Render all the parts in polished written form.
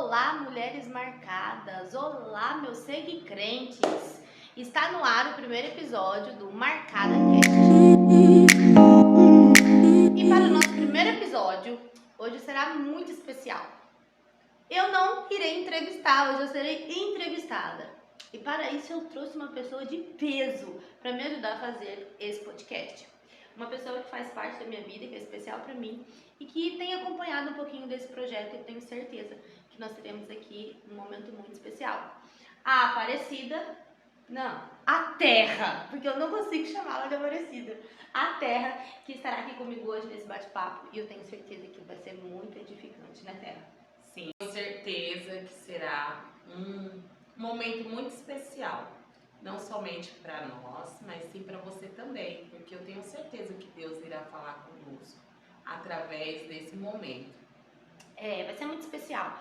Olá, mulheres marcadas! Olá, meus seguicrentes! Está no ar o primeiro episódio do Marcada Cast. E para o nosso primeiro episódio, hoje será muito especial. Eu não irei entrevistar, hoje eu serei entrevistada. E para isso eu trouxe uma pessoa de peso para me ajudar a fazer esse podcast. Uma pessoa que faz parte da minha vida, que é especial para mim e que tem acompanhado um pouquinho desse projeto e eu tenho certeza que nós teremos aqui um momento muito especial. A Aparecida, não, a Terra, porque eu não consigo chamá-la de Aparecida. A Terra, que estará aqui comigo hoje nesse bate-papo e eu tenho certeza que vai ser muito edificante, né, Terra? Sim, com certeza que será um momento muito especial, não somente para nós, mas sim para você também, porque eu tenho certeza que Deus irá falar conosco através desse momento. Vai ser muito especial.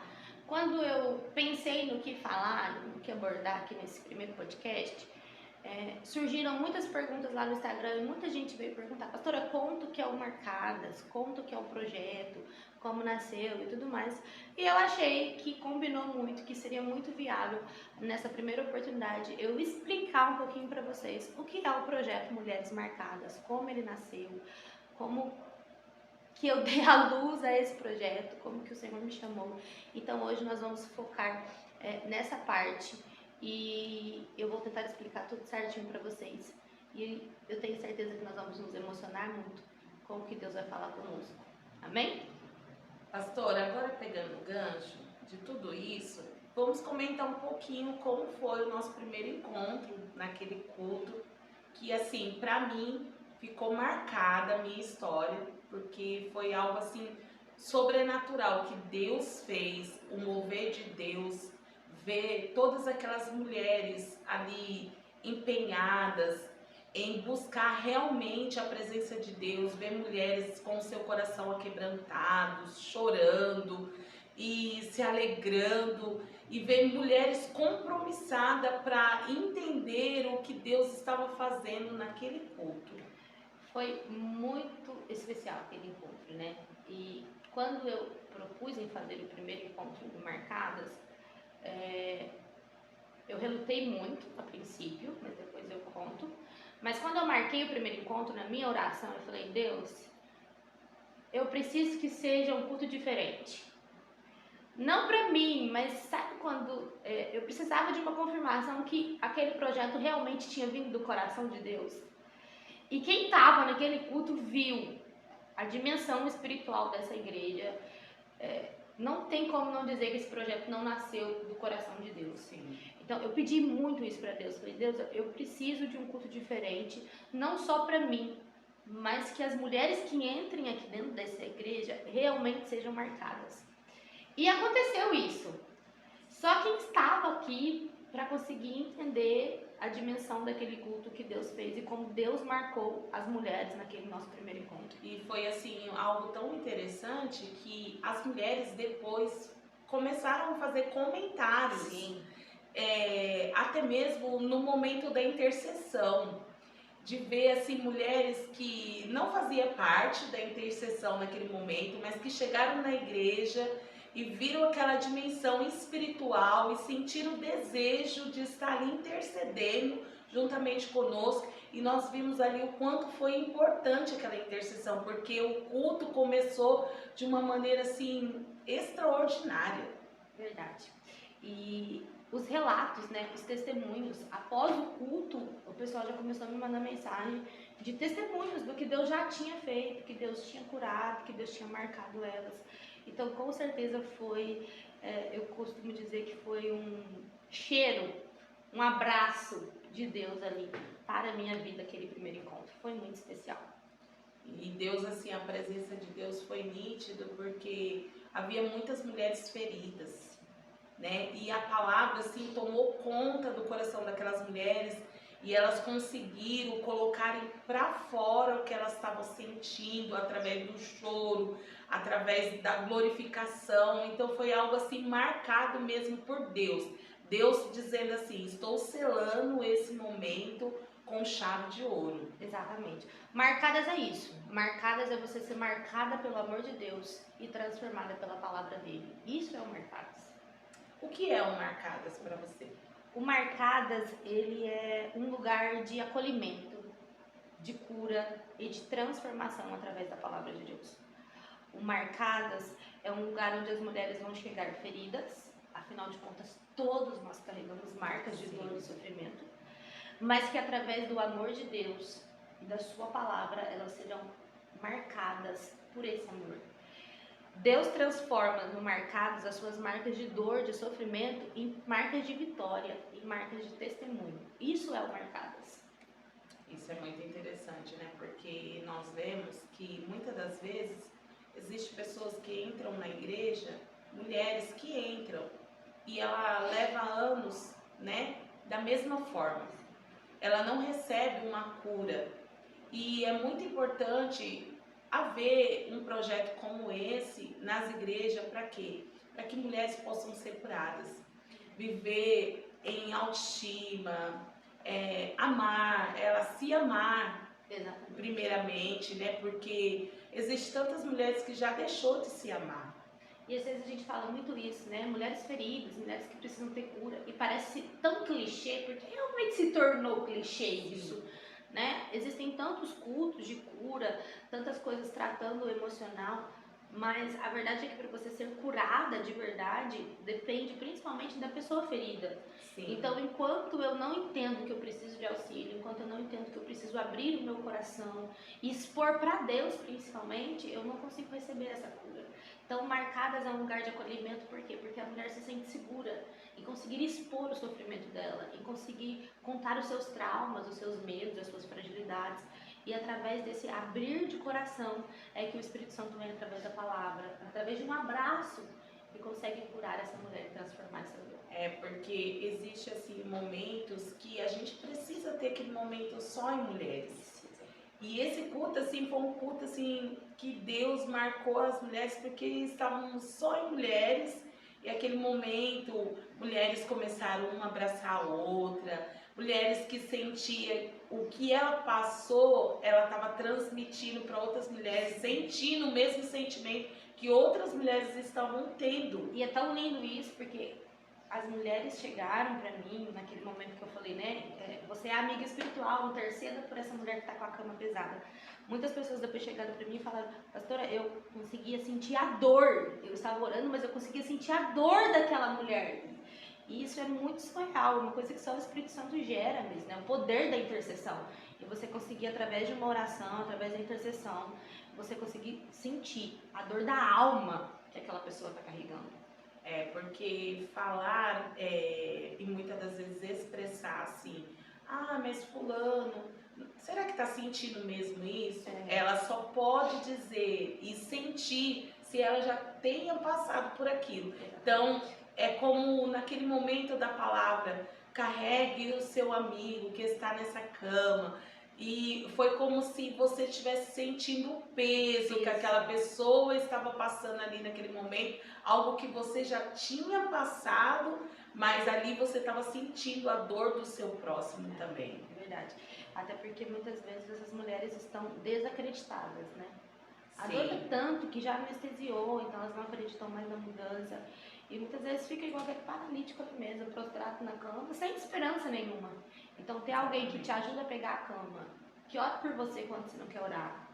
Quando eu pensei no que falar, no que abordar aqui nesse primeiro podcast, surgiram muitas perguntas lá no Instagram e muita gente veio perguntar: pastora, conta o que é o Marcadas, conta o que é o projeto, como nasceu e tudo mais. E eu achei que combinou muito, que seria muito viável nessa primeira oportunidade eu explicar um pouquinho para vocês o que é o projeto Mulheres Marcadas, como ele nasceu, como que eu dei a luz a esse projeto, como que o Senhor me chamou. Então hoje nós vamos focar nessa parte e eu vou tentar explicar tudo certinho para vocês. E eu tenho certeza que nós vamos nos emocionar muito com o que Deus vai falar conosco. Amém? Pastora, agora pegando o gancho de tudo isso, vamos comentar um pouquinho como foi o nosso primeiro encontro naquele culto, que assim, para mim, ficou marcada a minha história, porque foi algo assim sobrenatural que Deus fez, o mover de Deus, ver todas aquelas mulheres ali empenhadas em buscar realmente a presença de Deus, ver mulheres com seu coração aquebrantado, chorando e se alegrando, e ver mulheres compromissadas para entender o que Deus estava fazendo naquele culto. Foi muito especial aquele encontro, né? E quando eu propus em fazer o primeiro encontro do Marcadas, eu relutei muito a princípio, mas depois eu conto. Mas quando eu marquei o primeiro encontro, na minha oração, eu falei: Deus, eu preciso que seja um culto diferente. Não pra mim, mas sabe quando eu precisava de uma confirmação que aquele projeto realmente tinha vindo do coração de Deus? E quem estava naquele culto viu a dimensão espiritual dessa igreja. Não tem como não dizer que esse projeto não nasceu do coração de Deus. Sim. Então eu pedi muito isso para Deus. Falei: Deus, eu preciso de um culto diferente, não só para mim, mas que as mulheres que entrem aqui dentro dessa igreja realmente sejam marcadas. E aconteceu isso. Só quem estava aqui para conseguir entender a dimensão daquele culto que Deus fez e como Deus marcou as mulheres naquele nosso primeiro encontro. E foi assim algo tão interessante que as mulheres depois começaram a fazer comentários. Sim. Até mesmo no momento da intercessão, de ver assim mulheres que não faziam parte da intercessão naquele momento, mas que chegaram na igreja e viram aquela dimensão espiritual e sentiram o desejo de estar ali intercedendo juntamente conosco. E nós vimos ali o quanto foi importante aquela intercessão, porque o culto começou de uma maneira assim extraordinária. Verdade. E os relatos, né, os testemunhos, após o culto, o pessoal já começou a me mandar mensagem de testemunhos do que Deus já tinha feito, que Deus tinha curado, que Deus tinha marcado elas. Então, com certeza foi, eu costumo dizer que foi um cheiro, um abraço de Deus ali para a minha vida, aquele primeiro encontro. Foi muito especial. E Deus, assim, a presença de Deus foi nítida, porque havia muitas mulheres feridas, né? E a palavra, assim, tomou conta do coração daquelas mulheres e elas conseguiram colocarem para fora o que elas estavam sentindo através do choro, através da glorificação. Então foi algo assim marcado mesmo por Deus. Deus dizendo assim: estou selando esse momento com chave de ouro. Exatamente. Marcadas é isso. Marcadas é você ser marcada pelo amor de Deus e transformada pela palavra dele. Isso é o Marcadas. O que é o Marcadas para você? O Marcadas, ele é um lugar de acolhimento, de cura e de transformação através da palavra de Deus. O Marcadas é um lugar onde as mulheres vão chegar feridas, afinal de contas, todos nós carregamos marcas de dor e sofrimento, mas que através do amor de Deus e da sua palavra, elas serão marcadas por esse amor. Deus transforma no Marcados as suas marcas de dor, de sofrimento, em marcas de vitória, em marcas de testemunho. Isso é o Marcadas. Isso é muito interessante, né? Porque nós vemos que muitas das vezes existem pessoas que entram na igreja, mulheres que entram e ela leva anos, né? Da mesma forma. Ela não recebe uma cura. E é muito importante haver um projeto como esse nas igrejas, para quê? Para que mulheres possam ser curadas, viver em autoestima, amar, ela se amar. Exatamente. Primeiramente, né? Porque existem tantas mulheres que já deixou de se amar. E às vezes a gente fala muito isso, né? Mulheres feridas, mulheres que precisam ter cura. E parece tão clichê, porque realmente se tornou clichê isso, né? Existem tantos cultos de cura, tantas coisas tratando o emocional, mas a verdade é que para você ser curada de verdade, depende principalmente da pessoa ferida. Sim. Então, enquanto eu não entendo que eu preciso de auxílio, enquanto eu não entendo que eu preciso abrir o meu coração e expor para Deus principalmente, eu não consigo receber essa cura. Então, Marcadas é um lugar de acolhimento, por quê? Porque a mulher se sente segura em conseguir expor o sofrimento dela, em conseguir contar os seus traumas, os seus medos, as suas fragilidades. E através desse abrir de coração é que o Espírito Santo vem através da palavra, através de um abraço, e consegue curar essa mulher e transformar essa dor. Porque existe assim momentos que a gente precisa ter aquele momento só em mulheres. E esse culto assim foi um culto assim que Deus marcou as mulheres porque estávamos só em mulheres e aquele momento mulheres começaram uma a abraçar a outra, mulheres que sentiam o que ela passou, ela estava transmitindo para outras mulheres, sentindo o mesmo sentimento que outras mulheres estavam tendo. E é tão lindo isso porque as mulheres chegaram pra mim naquele momento que eu falei, né? Você é amiga espiritual, interceda por essa mulher que tá com a cama pesada. Muitas pessoas depois chegaram pra mim e falaram, pastora, eu conseguia sentir a dor. Eu estava orando, mas eu conseguia sentir a dor daquela mulher. E isso é muito surreal, uma coisa que só o Espírito Santo gera mesmo, né? O poder da intercessão. E você conseguir, através de uma oração, através da intercessão, você conseguir sentir a dor da alma que aquela pessoa está carregando. Porque falar e muitas das vezes expressar assim, mas fulano, será que está sentindo mesmo isso? Ela só pode dizer e sentir se ela já tenha passado por aquilo. Então, é como naquele momento da palavra, carregue o seu amigo que está nessa cama. E foi como se você estivesse sentindo o peso que aquela pessoa estava passando ali naquele momento, algo que você já tinha passado, mas ali você estava sentindo a dor do seu próximo também. É verdade. Até porque muitas vezes essas mulheres estão desacreditadas, né? A dor é tanto que já anestesiou, então elas não acreditam mais na mudança. E muitas vezes fica igual aquele paralítico ali mesmo, prostrado na cama, sem esperança nenhuma. Então ter alguém que te ajuda a pegar a cama, que ora por você quando você não quer orar,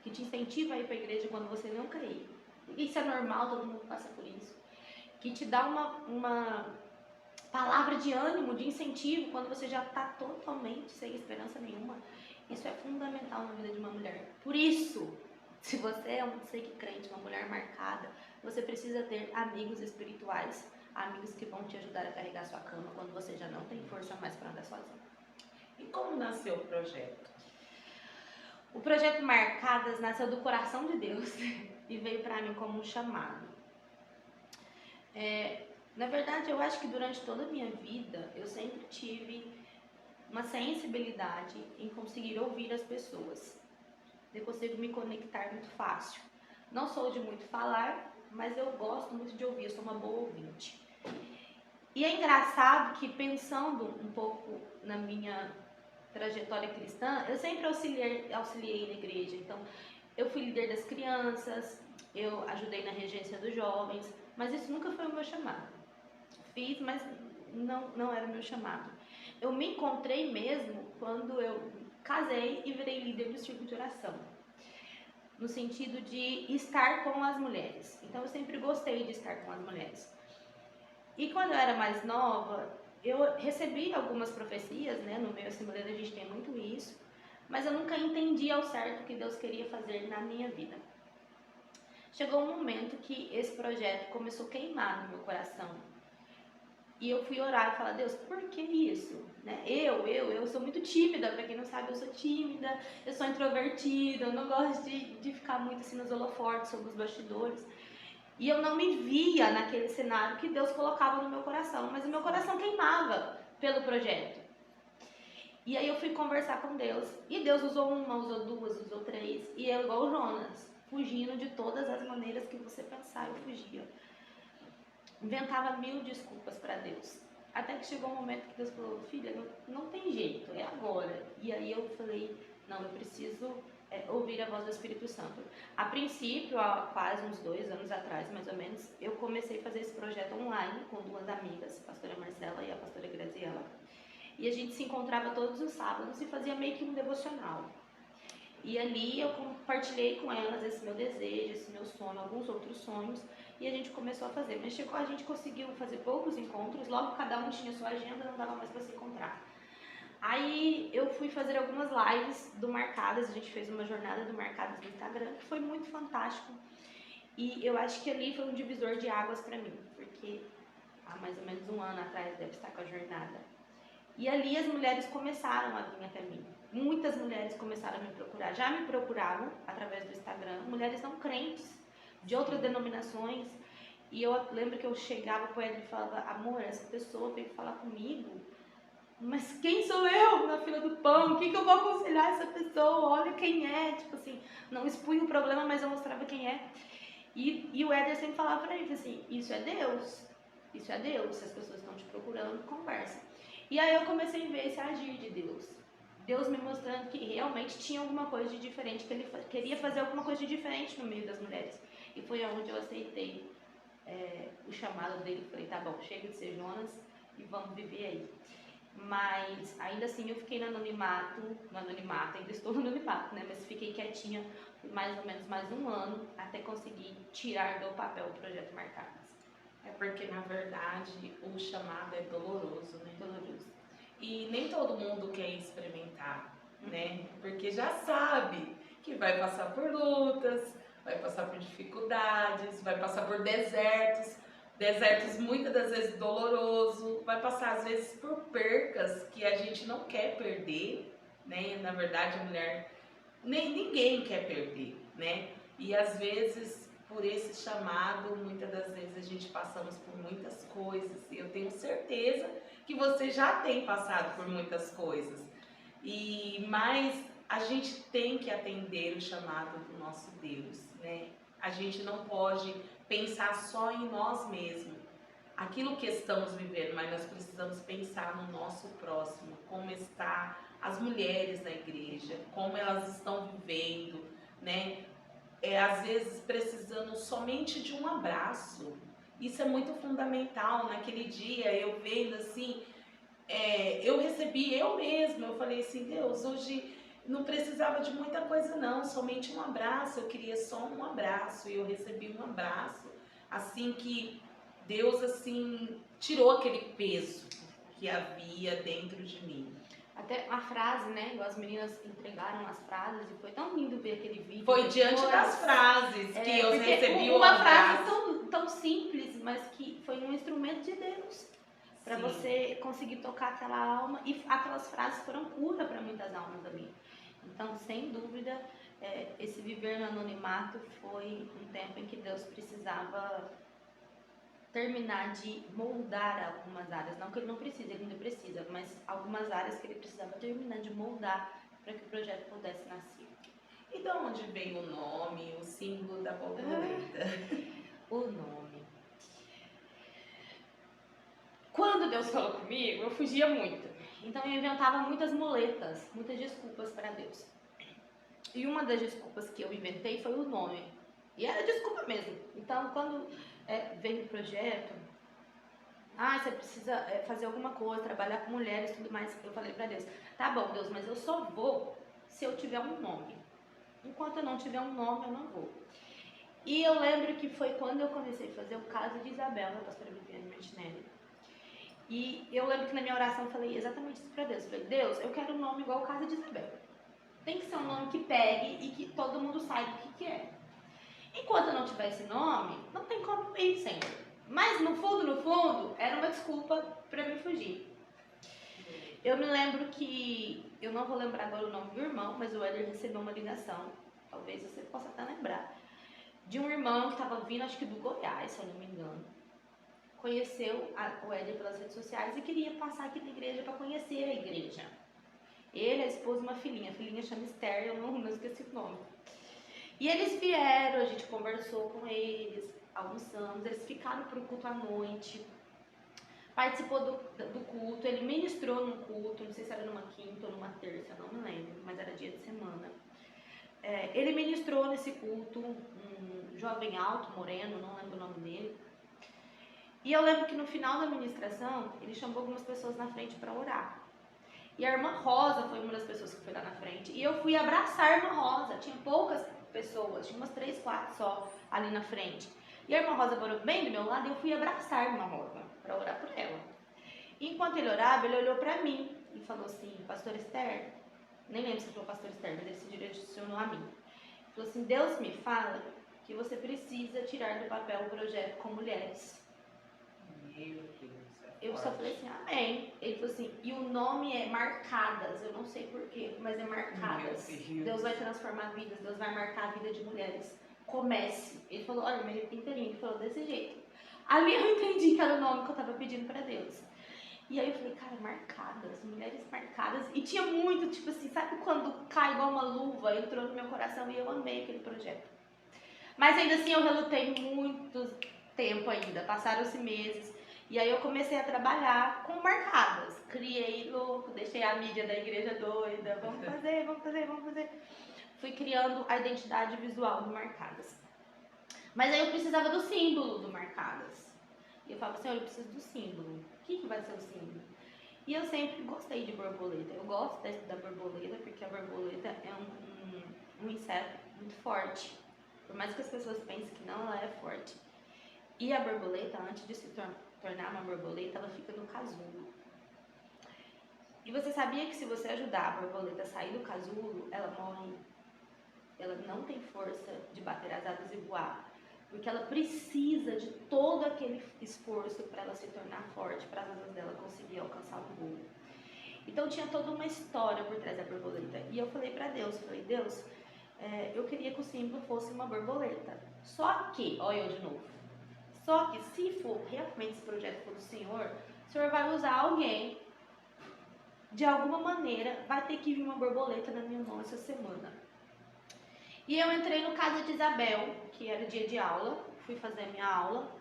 que te incentiva a ir para a igreja quando você não quer ir. Isso é normal, todo mundo passa por isso. Que te dá uma palavra de ânimo, de incentivo, quando você já está totalmente sem esperança nenhuma. Isso é fundamental na vida de uma mulher. Por isso, se você é um crente, uma mulher marcada, você precisa ter amigos espirituais, amigos que vão te ajudar a carregar sua cama quando você já não tem força mais para andar sozinho. E como nasceu o projeto? O projeto Marcadas nasceu do coração de Deus e veio para mim como um chamado. Na verdade, eu acho que durante toda a minha vida, eu sempre tive uma sensibilidade em conseguir ouvir as pessoas. Eu consigo me conectar muito fácil. Não sou de muito falar, mas eu gosto muito de ouvir, eu sou uma boa ouvinte. E é engraçado que, pensando um pouco na minha trajetória cristã, eu sempre auxiliei na igreja. Então, eu fui líder das crianças, eu ajudei na regência dos jovens, mas isso nunca foi o meu chamado. fiz, mas não era o meu chamado. Eu me encontrei mesmo quando eu casei e virei líder do círculo de oração, no sentido de estar com as mulheres. Então eu sempre gostei de estar com as mulheres. E quando eu era mais nova, eu recebi algumas profecias, né? No meio assembleiro a gente tem muito isso, mas eu nunca entendi ao certo o que Deus queria fazer na minha vida. Chegou um momento que esse projeto começou a queimar no meu coração. E eu fui orar e falar, Deus, por que isso? Né? Eu sou muito tímida, pra quem não sabe, eu sou tímida, eu sou introvertida, eu não gosto de ficar muito assim nos holofotes, sobre os bastidores. E eu não me via naquele cenário que Deus colocava no meu coração, mas o meu coração queimava pelo projeto. E aí eu fui conversar com Deus, e Deus usou uma, usou duas, usou três, e eu igual o Jonas, fugindo de todas as maneiras que você pensar, eu fugia. Inventava 1000 desculpas para Deus. Até que chegou um momento que Deus falou, filha, não tem jeito, é agora. E aí eu falei, não, eu preciso ouvir a voz do Espírito Santo. A princípio, há quase uns 2 anos atrás, mais ou menos, eu comecei a fazer esse projeto online com 2 amigas, a pastora Marcela e a pastora Graziela. E a gente se encontrava todos os sábados e fazia meio que um devocional. E ali eu compartilhei com elas esse meu desejo, esse meu sonho, alguns outros sonhos, e a gente começou a fazer. Mas chegou, a gente conseguiu fazer poucos encontros, logo cada um tinha sua agenda, não dava mais para se encontrar. Aí eu fui fazer algumas lives do Marcadas, a gente fez uma jornada do Marcadas no Instagram, que foi muito fantástico. E eu acho que ali foi um divisor de águas para mim, porque há mais ou menos 1 ano atrás deve estar com a jornada. E ali as mulheres começaram a vir até mim. Muitas mulheres começaram a me procurar. Já me procuravam através do Instagram, mulheres não crentes, de outras denominações. E eu lembro que eu chegava com ela e falava, amor, essa pessoa veio falar comigo, mas quem sou eu na fila do pão? O que eu vou aconselhar essa pessoa? Olha quem é. Tipo assim, não expunha o problema, mas eu mostrava quem é. E o Éder sempre falava pra ele assim, isso é Deus. Isso é Deus. Se as pessoas estão te procurando, conversa. E aí eu comecei a ver esse agir de Deus. Deus me mostrando que realmente tinha alguma coisa de diferente, que Ele queria fazer alguma coisa de diferente no meio das mulheres. E foi onde eu aceitei o chamado dele. Falei, tá bom, chega de ser Jonas e vamos viver aí. Mas ainda assim eu fiquei no anonimato, ainda estou no anonimato, né? Mas fiquei quietinha por mais ou menos mais 1 ano até conseguir tirar do papel o projeto Marcadas. É porque, na verdade, o chamado é doloroso, né? Doloroso. E nem todo mundo quer experimentar, né? Porque já sabe que vai passar por lutas, vai passar por dificuldades, vai passar por desertos muitas das vezes doloroso, vai passar às vezes por percas que a gente não quer perder, né? Na verdade, a mulher, ninguém quer perder, né? E às vezes, por esse chamado, muitas das vezes a gente passamos por muitas coisas. E eu tenho certeza que você já tem passado por muitas coisas. Mas a gente tem que atender o chamado do nosso Deus, né? A gente não pode pensar só em nós mesmos, aquilo que estamos vivendo, mas nós precisamos pensar no nosso próximo, como está as mulheres na igreja, como elas estão vivendo, né? Às vezes precisando somente de um abraço. Isso é muito fundamental. Naquele dia, eu vendo assim, eu recebi eu mesma, eu falei assim, Deus, hoje não precisava de muita coisa não, somente um abraço, eu queria só um abraço, e eu recebi um abraço, assim que Deus assim tirou aquele peso que havia dentro de mim. Até a frase, né? Igual as meninas entregaram as frases e foi tão lindo ver aquele vídeo. Foi diante das frases que eu recebi o uma abraço. Frase tão simples, mas que foi um instrumento de Deus para você conseguir tocar aquela alma, e aquelas frases foram cura para muitas almas ali. Então, sem dúvida, esse viver no anonimato foi um tempo em que Deus precisava terminar de moldar algumas áreas, não que ele não precisa, ele ainda precisa, mas algumas áreas que ele precisava terminar de moldar para que o projeto pudesse nascer. E de onde veio o nome, o símbolo da borboleta? O nome. Quando Deus falou comigo, eu fugia muito. Então eu inventava muitas muletas, muitas desculpas para Deus. E uma das desculpas que eu inventei foi o nome. E era desculpa mesmo. Então quando veio o projeto, Ah, você precisa fazer alguma coisa, trabalhar com mulheres e tudo mais. Eu falei pra Deus, tá bom, Deus, mas eu só vou se eu tiver um nome. Enquanto eu não tiver um nome, eu não vou. E eu lembro que foi quando eu comecei a fazer o caso de Isabel, da pastora Viviane Martinelli. E eu lembro que na minha oração eu falei exatamente isso pra Deus. Eu falei, Deus, eu quero um nome igual o caso de Isabel. Tem que ser um nome que pegue e que todo mundo saiba o que é. Enquanto eu não tiver esse nome, não tem como ir, Senhor. Mas no fundo, era uma desculpa pra me fugir. Eu me lembro que, eu não vou lembrar agora o nome do irmão, mas o Éder recebeu uma ligação, talvez você possa até lembrar, de um irmão que estava vindo, acho que do Goiás, se eu não me engano. Conheceu o Éder pelas redes sociais e queria passar aqui na igreja para conhecer a igreja. Ele, a esposa e uma filhinha. A filhinha chama Esther, eu não esqueci o nome. E eles vieram, a gente conversou com eles, almoçamos, eles ficaram pro culto à noite, participou do culto, ele ministrou num culto, não sei se era numa quinta ou numa terça, não me lembro, mas era dia de semana. Ele ministrou nesse culto, um jovem alto, moreno, não lembro o nome dele. E eu lembro que no final da ministração, ele chamou algumas pessoas na frente para orar. E a irmã Rosa foi uma das pessoas que foi lá na frente. E eu fui abraçar a irmã Rosa. Tinha poucas pessoas, tinha umas 3, 4 só ali na frente. E a irmã Rosa parou bem do meu lado e eu fui abraçar a irmã Rosa para orar por ela. E enquanto ele orava, ele olhou para mim e falou assim, pastor Esther, nem lembro se ele falou pastor Esther, mas ele se direcionou a mim. Ele falou assim, Deus me fala que você precisa tirar do papel o projeto com mulheres. Meu Deus, eu só falei assim, amém. Ele falou assim, e o nome é Marcadas, eu não sei porquê, mas é Marcadas. Deus vai transformar vidas, Deus vai marcar a vida de mulheres. Comece. Ele falou, olha, me arrepio inteirinho. Ele falou desse jeito. Ali eu entendi que era o nome que eu tava pedindo pra Deus. E aí eu falei, cara, marcadas, mulheres marcadas. E tinha muito, tipo assim, sabe quando cai igual uma luva, entrou no meu coração e eu amei aquele projeto. Mas ainda assim eu relutei muito tempo ainda, passaram-se meses. E aí eu comecei a trabalhar com marcadas. Criei louco, deixei a mídia da igreja doida. Vamos fazer. Fui criando a identidade visual do Marcadas. Mas aí eu precisava do símbolo do Marcadas. E eu falava assim, eu preciso do símbolo. O que vai ser o símbolo? E eu sempre gostei de borboleta. Eu gosto da borboleta porque a borboleta é um inseto muito forte. Por mais que as pessoas pensem que não, ela é forte. E a borboleta, antes de se tornar uma borboleta, ela fica no casulo. E você sabia que se você ajudar a borboleta a sair do casulo, ela morre? Ela não tem força de bater as asas e voar. Porque ela precisa de todo aquele esforço para ela se tornar forte, para as asas dela conseguir alcançar o voo. Então tinha toda uma história por trás da borboleta. E eu falei para Deus, Deus, eu queria que o símbolo fosse uma borboleta. Só que, olha eu de novo, só que se for realmente esse projeto for do Senhor, o Senhor vai usar alguém, de alguma maneira, vai ter que vir uma borboleta na minha mão essa semana. E eu entrei no Casa de Isabel, que era dia de aula, fui fazer a minha aula.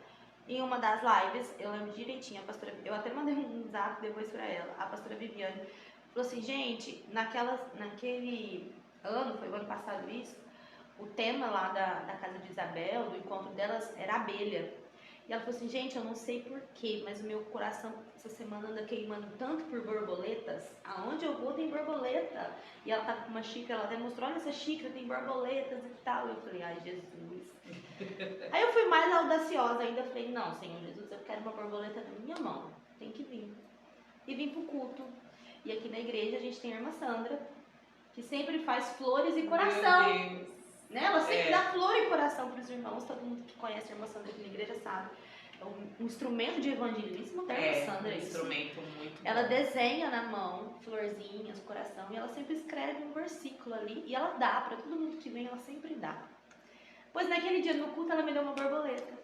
Em uma das lives, eu lembro direitinho, a pastora, eu até mandei um zap depois pra ela, a pastora Viviane falou assim, gente, naquele ano, foi o ano passado isso, o tema lá da Casa de Isabel, do encontro delas, era abelha. E ela falou assim, gente, eu não sei porquê, mas o meu coração essa semana anda queimando tanto por borboletas. Aonde eu vou tem borboleta. E ela tava com uma xícara, ela até mostrou, olha essa xícara, tem borboletas e tal. Eu falei, ai Jesus. Aí eu fui mais audaciosa ainda, falei, não, Senhor Jesus, eu quero uma borboleta na minha mão. Tem que vir. E vim pro culto. E aqui na igreja a gente tem a irmã Sandra, que sempre faz flores e coração. Meu Deus. Né? Ela sempre dá flor e coração para os irmãos, todo mundo que conhece a irmã Sandra aqui na igreja sabe. É um instrumento de evangelismo da irmã Sandra. Um instrumento muito Ela bom. Desenha na mão florzinhas, coração, e ela sempre escreve um versículo ali, e ela dá para todo mundo que vem, ela sempre dá. Pois naquele dia no culto ela me deu uma borboleta.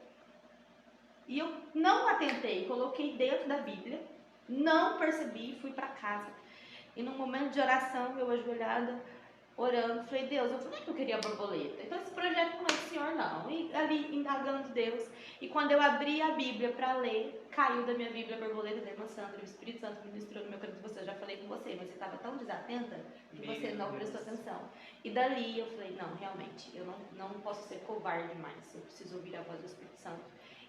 E eu não atentei, coloquei dentro da Bíblia, não percebi e fui para casa. E num momento de oração, eu ajoelhada, orando, falei, Deus, eu falei que eu queria borboleta. Então esse projeto não é do Senhor, não. E ali, indagando Deus. E quando eu abri a Bíblia para ler, caiu da minha Bíblia a borboleta da irmã Sandra. O Espírito Santo ministrou no meu coração. Eu já falei com você, mas você estava tão desatenta que você não prestou atenção. E dali eu falei, não, realmente, eu não posso ser covarde mais. Eu preciso ouvir a voz do Espírito Santo.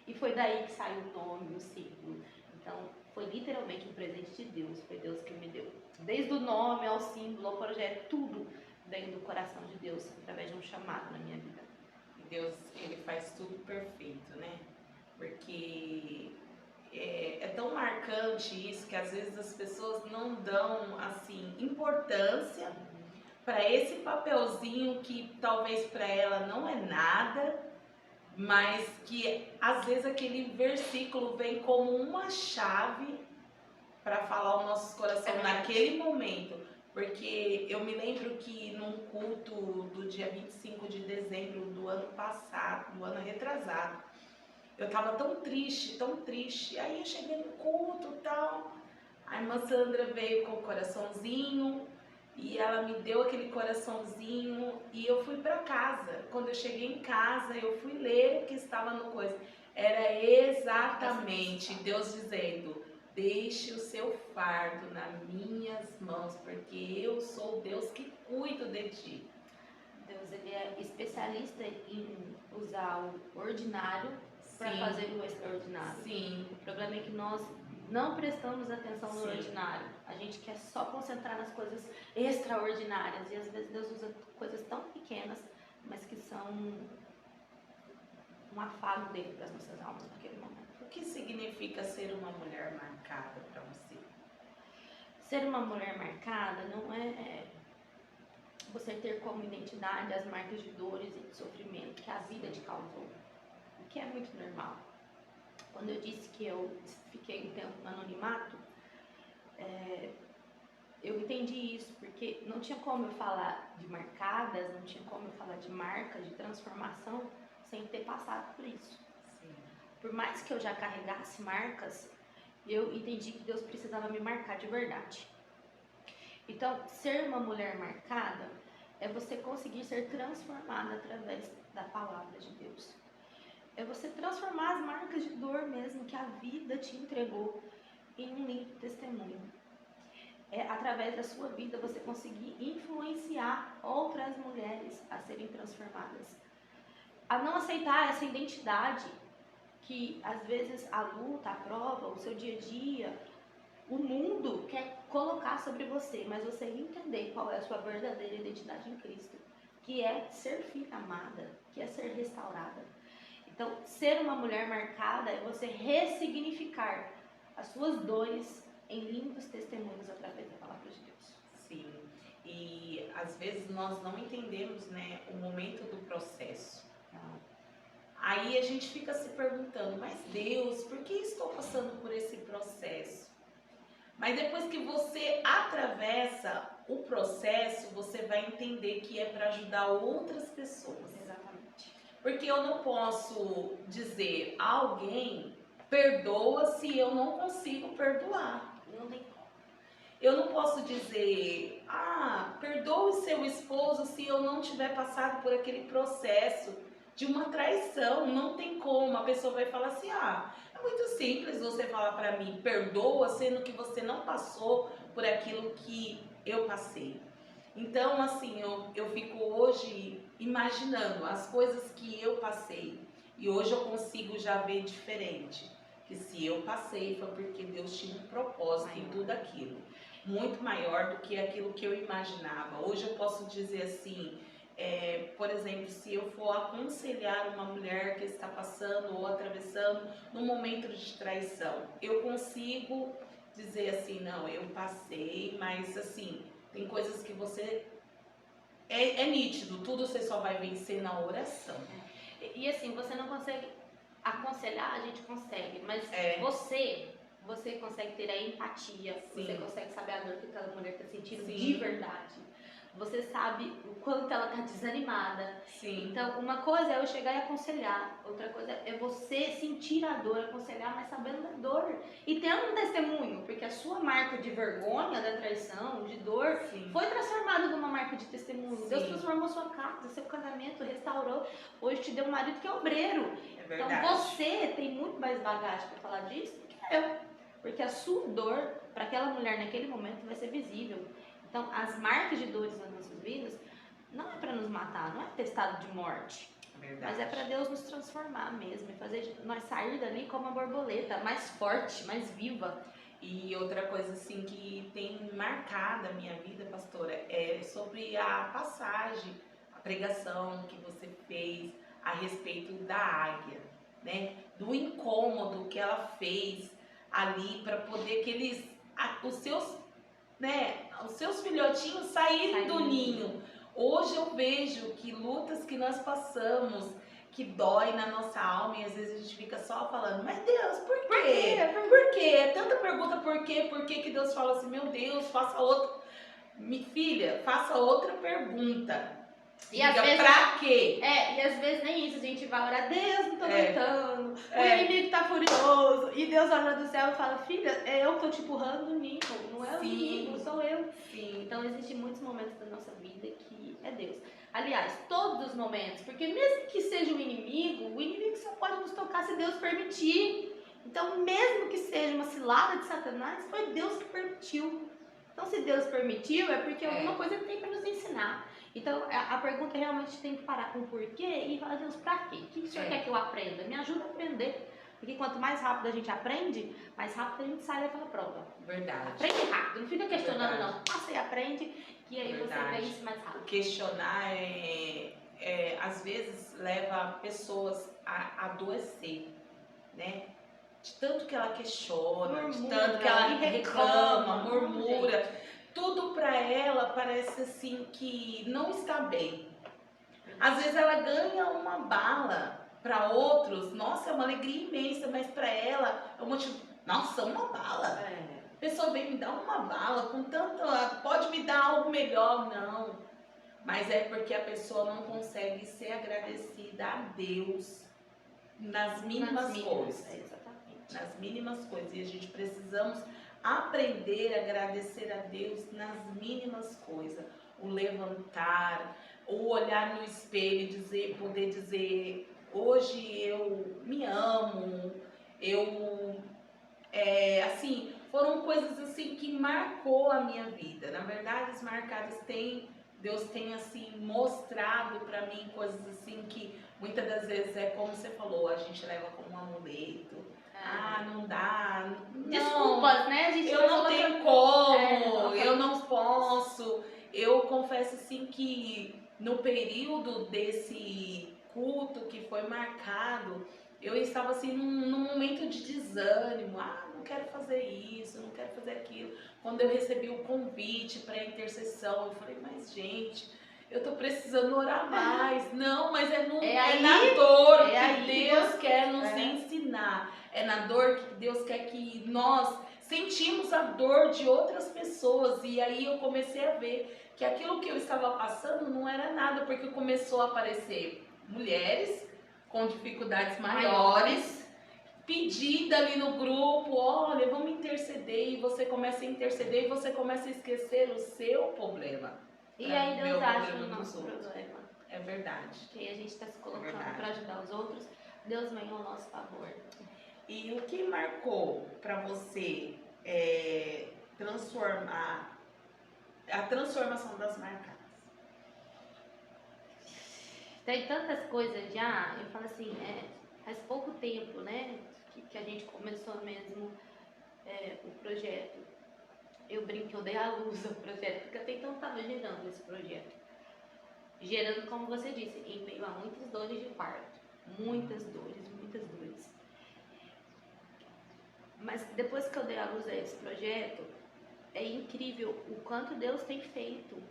E foi daí que saiu o nome, o símbolo. Então, foi literalmente um presente de Deus, foi Deus que me deu. Desde o nome ao símbolo, ao projeto, tudo veio do coração de Deus, através de um chamado na minha vida. E Deus, ele faz tudo perfeito, né? Porque é tão marcante isso que às vezes as pessoas não dão, assim, importância para esse papelzinho que talvez para ela não é nada, mas que às vezes aquele versículo vem como uma chave para falar o nosso coração naquele momento. Porque eu me lembro que num culto do dia 25 de dezembro do ano passado, do ano retrasado, eu tava tão triste, tão triste. Aí eu cheguei no culto e tal, a irmã Sandra veio com o coraçãozinho, e ela me deu aquele coraçãozinho e eu fui para casa. Quando eu cheguei em casa, eu fui ler o que estava no coisa. Era exatamente Deus dizendo: deixe o seu fardo nas minhas mãos, porque eu sou Deus que cuido de ti. Deus, ele é especialista em usar o ordinário para fazer o extraordinário. Sim. O problema é que nós não prestamos atenção no Sim. ordinário. A gente quer só concentrar nas coisas extraordinárias. E às vezes Deus usa coisas tão pequenas, mas que são um afago dele para as nossas almas naquele momento. O que significa ser uma mulher marcada para você? Ser uma mulher marcada não é você ter como identidade as marcas de dores e de sofrimento que a vida te causou, o que é muito normal. Quando eu disse que eu fiquei um tempo no anonimato, eu entendi isso, porque não tinha como eu falar de marcadas, não tinha como eu falar de marcas, de transformação, sem ter passado por isso. Sim. Por mais que eu já carregasse marcas, eu entendi que Deus precisava me marcar de verdade. Então, ser uma mulher marcada é você conseguir ser transformada através da palavra de Deus. É você transformar as marcas de dor mesmo que a vida te entregou em um lindo testemunho. É através da sua vida você conseguir influenciar outras mulheres a serem transformadas. A não aceitar essa identidade que às vezes a luta, a prova, o seu dia a dia, o mundo quer colocar sobre você, mas você entender qual é a sua verdadeira identidade em Cristo, que é ser filha amada, que é ser restaurada. Então, ser uma mulher marcada é você ressignificar as suas dores em lindos testemunhos através da palavra de Deus. Sim, e às vezes nós não entendemos, né, o momento do processo. Aí a gente fica se perguntando, mas Deus, por que estou passando por esse processo? Mas depois que você atravessa o processo, você vai entender que é para ajudar outras pessoas. Exatamente. Porque eu não posso dizer a alguém, perdoa se eu não consigo perdoar. Não tem como. Eu não posso dizer, perdoe seu esposo se eu não tiver passado por aquele processo de uma traição. Não tem como. A pessoa vai falar assim, é muito simples você falar para mim, perdoa, sendo que você não passou por aquilo que eu passei. Então, assim, eu fico hoje imaginando as coisas que eu passei. E hoje eu consigo já ver diferente. Que se eu passei foi porque Deus tinha um propósito em tudo aquilo. Muito maior do que aquilo que eu imaginava. Hoje eu posso dizer assim, por exemplo, se eu for aconselhar uma mulher que está passando ou atravessando num momento de traição, eu consigo dizer assim, não, eu passei, mas assim, tem coisas que você... É nítido, tudo você só vai vencer na oração. E assim, você não consegue aconselhar, a gente consegue, mas você consegue ter a empatia, Sim. Você consegue saber a dor que aquela mulher está sentindo Sim. de verdade. Você sabe o quanto ela está desanimada. Sim. Então, uma coisa é eu chegar e aconselhar, outra coisa é você sentir a dor, aconselhar, mas sabendo da dor. E tendo um testemunho, porque a sua marca de vergonha, da traição, de dor, Sim. foi transformada numa marca de testemunho. Sim. Deus transformou sua casa, seu casamento, restaurou. Hoje te deu um marido que é obreiro. É verdade. Então você tem muito mais bagagem para falar disso do que eu. Porque a sua dor, para aquela mulher naquele momento, vai ser visível. Então, as marcas de dores nas nossas vidas não é para nos matar, não é atestado de morte. Verdade. Mas é para Deus nos transformar mesmo, e fazer nós sair dali como uma borboleta, mais forte, mais viva. E outra coisa assim que tem marcado a minha vida, pastora, é sobre a passagem, a pregação que você fez a respeito da águia, né? Do incômodo que ela fez ali para poder que eles, os seus, né, os seus filhotinhos saírem do ninho. Hoje eu vejo que lutas que nós passamos, que dói na nossa alma, e às vezes a gente fica só falando, mas Deus, por quê? Por quê? É tanta pergunta, por quê? Por que que Deus fala assim, meu Deus, faça outra. Filha, faça outra pergunta. E às Diga, vezes, pra quê? e às vezes nem isso, a gente vai orar, Deus, não tô aguentando, o É. inimigo tá furioso, e Deus olha do céu e fala, filha, é eu que tô te empurrando no ninho, não é o Sim. inimigo, sou eu. Sim. Então existem muitos momentos da nossa vida que é Deus. Aliás, todos os momentos, porque mesmo que seja o inimigo só pode nos tocar se Deus permitir. Então, mesmo que seja uma cilada de Satanás, foi Deus que permitiu. Então, se Deus permitiu, é porque alguma coisa ele tem para nos ensinar. Então, a pergunta realmente tem que parar com o porquê e falar, Deus, pra quê? O que o Senhor quer que eu aprenda? Me ajuda a aprender. Porque quanto mais rápido a gente aprende, mais rápido a gente sai daquela prova. Verdade. Aprende rápido, não fica questionando Verdade. não. Passa e aprende, que aí Verdade. você vence mais rápido. Questionar às vezes leva pessoas a adoecer, né? De tanto que ela questiona, de tanto que ela reclama, murmura, tudo pra ela parece assim que não está bem. Às vezes ela ganha uma bala, para outros, nossa, é uma alegria imensa, mas para ela é um motivo, nossa, uma bala. A pessoa vem me dar uma bala com tanta, pode me dar algo melhor, não. Mas é porque a pessoa não consegue ser agradecida a Deus nas mínimas coisas. Exatamente. Nas mínimas coisas. E a gente precisamos aprender a agradecer a Deus nas mínimas coisas. O levantar, o olhar no espelho e poder dizer, hoje eu me amo, assim, foram coisas assim que marcou a minha vida. Na verdade, as marcadas Deus tem assim mostrado para mim coisas assim que muitas das vezes é como você falou, a gente leva como um amuleto. Não dá. Desculpas, né? A gente eu não tenho como, eu não posso. Eu confesso assim que no período desse culto que foi marcado, eu estava assim num momento de desânimo. Não quero fazer isso, não quero fazer aquilo. Quando eu recebi o convite para a intercessão, eu falei, mas gente, eu tô precisando orar mais. Não, mas é na dor que Deus quer nos ensinar. É na dor que Deus quer que nós sentimos a dor de outras pessoas. E aí eu comecei a ver que aquilo que eu estava passando não era nada, porque começou a aparecer mulheres com dificuldades maiores, pedindo ali no grupo, olha, vamos interceder, e você começa a interceder e você começa a esquecer o seu problema. E aí Deus acha o nosso problema. É verdade. Que aí a gente está se colocando para ajudar os outros, Deus vem ao nosso favor. E o que marcou para você transformar a transformação das marcadas? Tem tantas coisas já, eu falo assim, faz pouco tempo, né, que a gente começou mesmo o projeto. Eu brinco que eu dei a luz ao projeto, porque até então estava gerando esse projeto. Gerando, como você disse, em meio a muitas dores de parto. Muitas dores, muitas dores. Mas depois que eu dei a luz a esse projeto, é incrível o quanto Deus tem feito,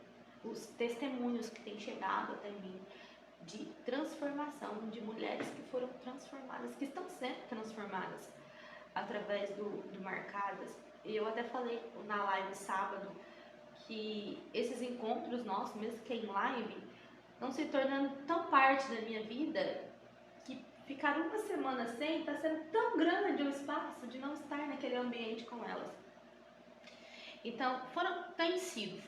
os testemunhos que têm chegado até mim, de transformação, de mulheres que foram transformadas, que estão sendo transformadas através do Marcadas. E eu até falei na live sábado que esses encontros nossos, mesmo que em live, estão se tornando tão parte da minha vida que ficar uma semana sem está sendo tão grande o espaço de não estar naquele ambiente com elas. Então, tem sido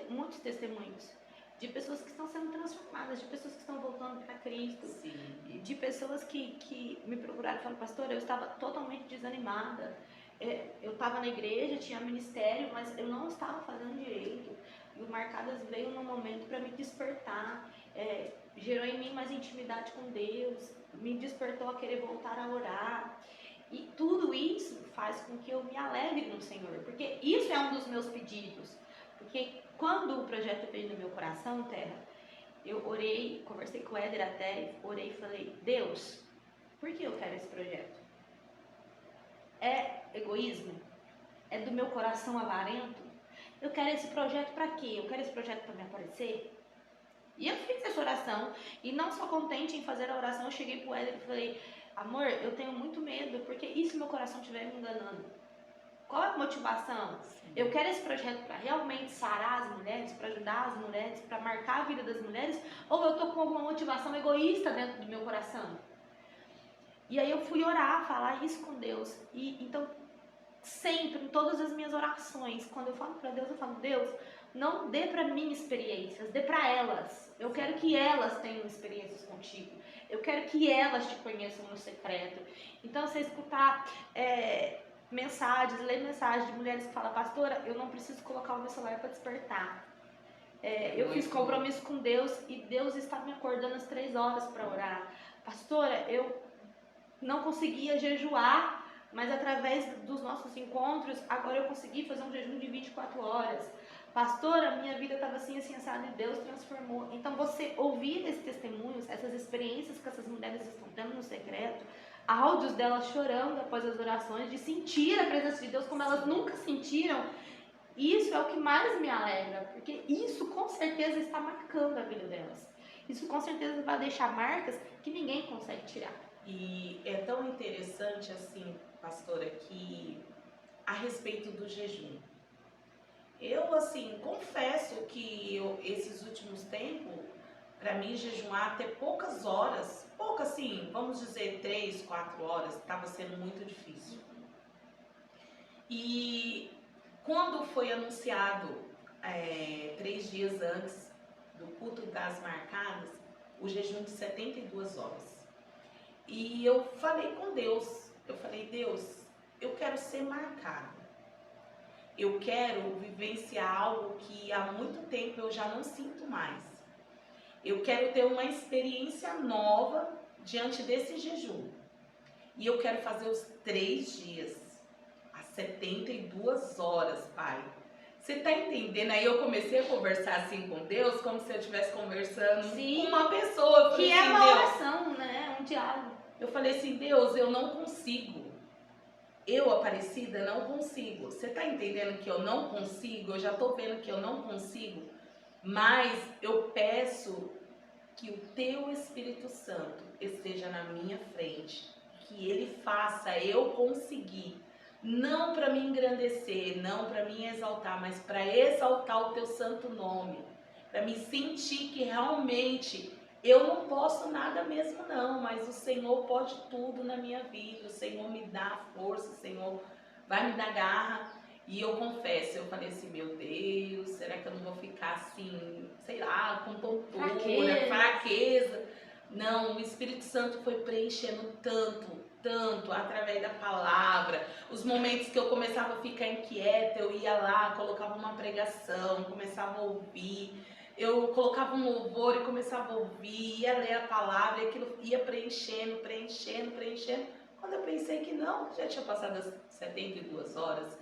muitos testemunhos de pessoas que estão sendo transformadas, de pessoas que estão voltando para Cristo. Sim. De pessoas que me procuraram e falaram, pastor, eu estava totalmente desanimada, eu estava na igreja, tinha ministério, mas eu não estava fazendo direito, e o Marcadas veio num momento para me despertar, gerou em mim mais intimidade com Deus, me despertou a querer voltar a orar. E tudo isso faz com que eu me alegre no Senhor, porque isso é um dos meus pedidos. Porque quando o projeto veio no meu coração, Terra, eu orei, conversei com o Éder até, orei e falei, Deus, por que eu quero esse projeto? É egoísmo? É do meu coração avarento? Eu quero esse projeto para quê? Eu quero esse projeto para me aparecer? E eu fiz essa oração, e não só contente em fazer a oração, eu cheguei pro Éder e falei, amor, eu tenho muito medo, porque e se meu coração estiver me enganando? Qual é a motivação? Eu quero esse projeto para realmente sarar as mulheres, para ajudar as mulheres, para marcar a vida das mulheres, ou eu tô com alguma motivação egoísta dentro do meu coração? E aí eu fui orar, falar isso com Deus, e então sempre, em todas as minhas orações, quando eu falo para Deus, eu falo, Deus, não dê para mim experiências, dê para elas. Eu quero que elas tenham experiências contigo. Eu quero que elas te conheçam no secreto. Então, você escutar mensagens, ler mensagens de mulheres que falam, pastora, eu não preciso colocar o meu celular para despertar. Eu fiz compromisso com Deus e Deus está me acordando às 3 horas para orar. Pastora, eu não conseguia jejuar, mas através dos nossos encontros, agora eu consegui fazer um jejum de 24 horas. Pastora, minha vida estava assim, assim, assada, e Deus transformou. Então, você ouvir esses testemunhos, essas experiências que essas mulheres estão tendo no secreto, áudios delas chorando após as orações, de sentir a presença de Deus como elas nunca sentiram, isso é o que mais me alegra, porque isso com certeza está marcando a vida delas. Isso com certeza vai deixar marcas que ninguém consegue tirar. E é tão interessante assim, pastora, que a respeito do jejum. Eu, assim, confesso que esses últimos tempos, para mim, jejuar até poucas horas, assim, vamos dizer 3, 4 horas, estava sendo muito difícil. E quando foi anunciado 3 dias antes do culto das marcadas, o jejum de 72 horas. E eu falei com Deus, Deus, eu quero ser marcada. Eu quero vivenciar algo que há muito tempo eu já não sinto mais. Eu quero ter uma experiência nova diante desse jejum. E eu quero fazer os 3 dias, às 72 horas, Pai. Você tá entendendo? Aí eu comecei a conversar assim com Deus, como se eu estivesse conversando com uma pessoa. Que é uma oração, né? Um diálogo. Eu falei assim, Deus, eu não consigo. Eu, Aparecida, não consigo. Você tá entendendo que eu não consigo? Eu já tô vendo que eu não consigo. Mas eu peço que o Teu Espírito Santo esteja na minha frente. Que Ele faça eu conseguir. Não para me engrandecer, não para me exaltar, mas para exaltar o Teu santo nome. Para me sentir que realmente eu não posso nada mesmo não, mas o Senhor pode tudo na minha vida. O Senhor me dá força, o Senhor vai me dar garra. E eu confesso, eu falei assim, meu Deus, será que eu não vou ficar assim, sei lá, com tontura, fraqueza? Não, o Espírito Santo foi preenchendo tanto, através da palavra. Os momentos que eu começava a ficar inquieta, eu ia lá, colocava uma pregação, começava a ouvir. Eu colocava um louvor e começava a ouvir, ia ler a palavra, e aquilo ia preenchendo. Quando eu pensei que não, já tinha passado as 72 horas.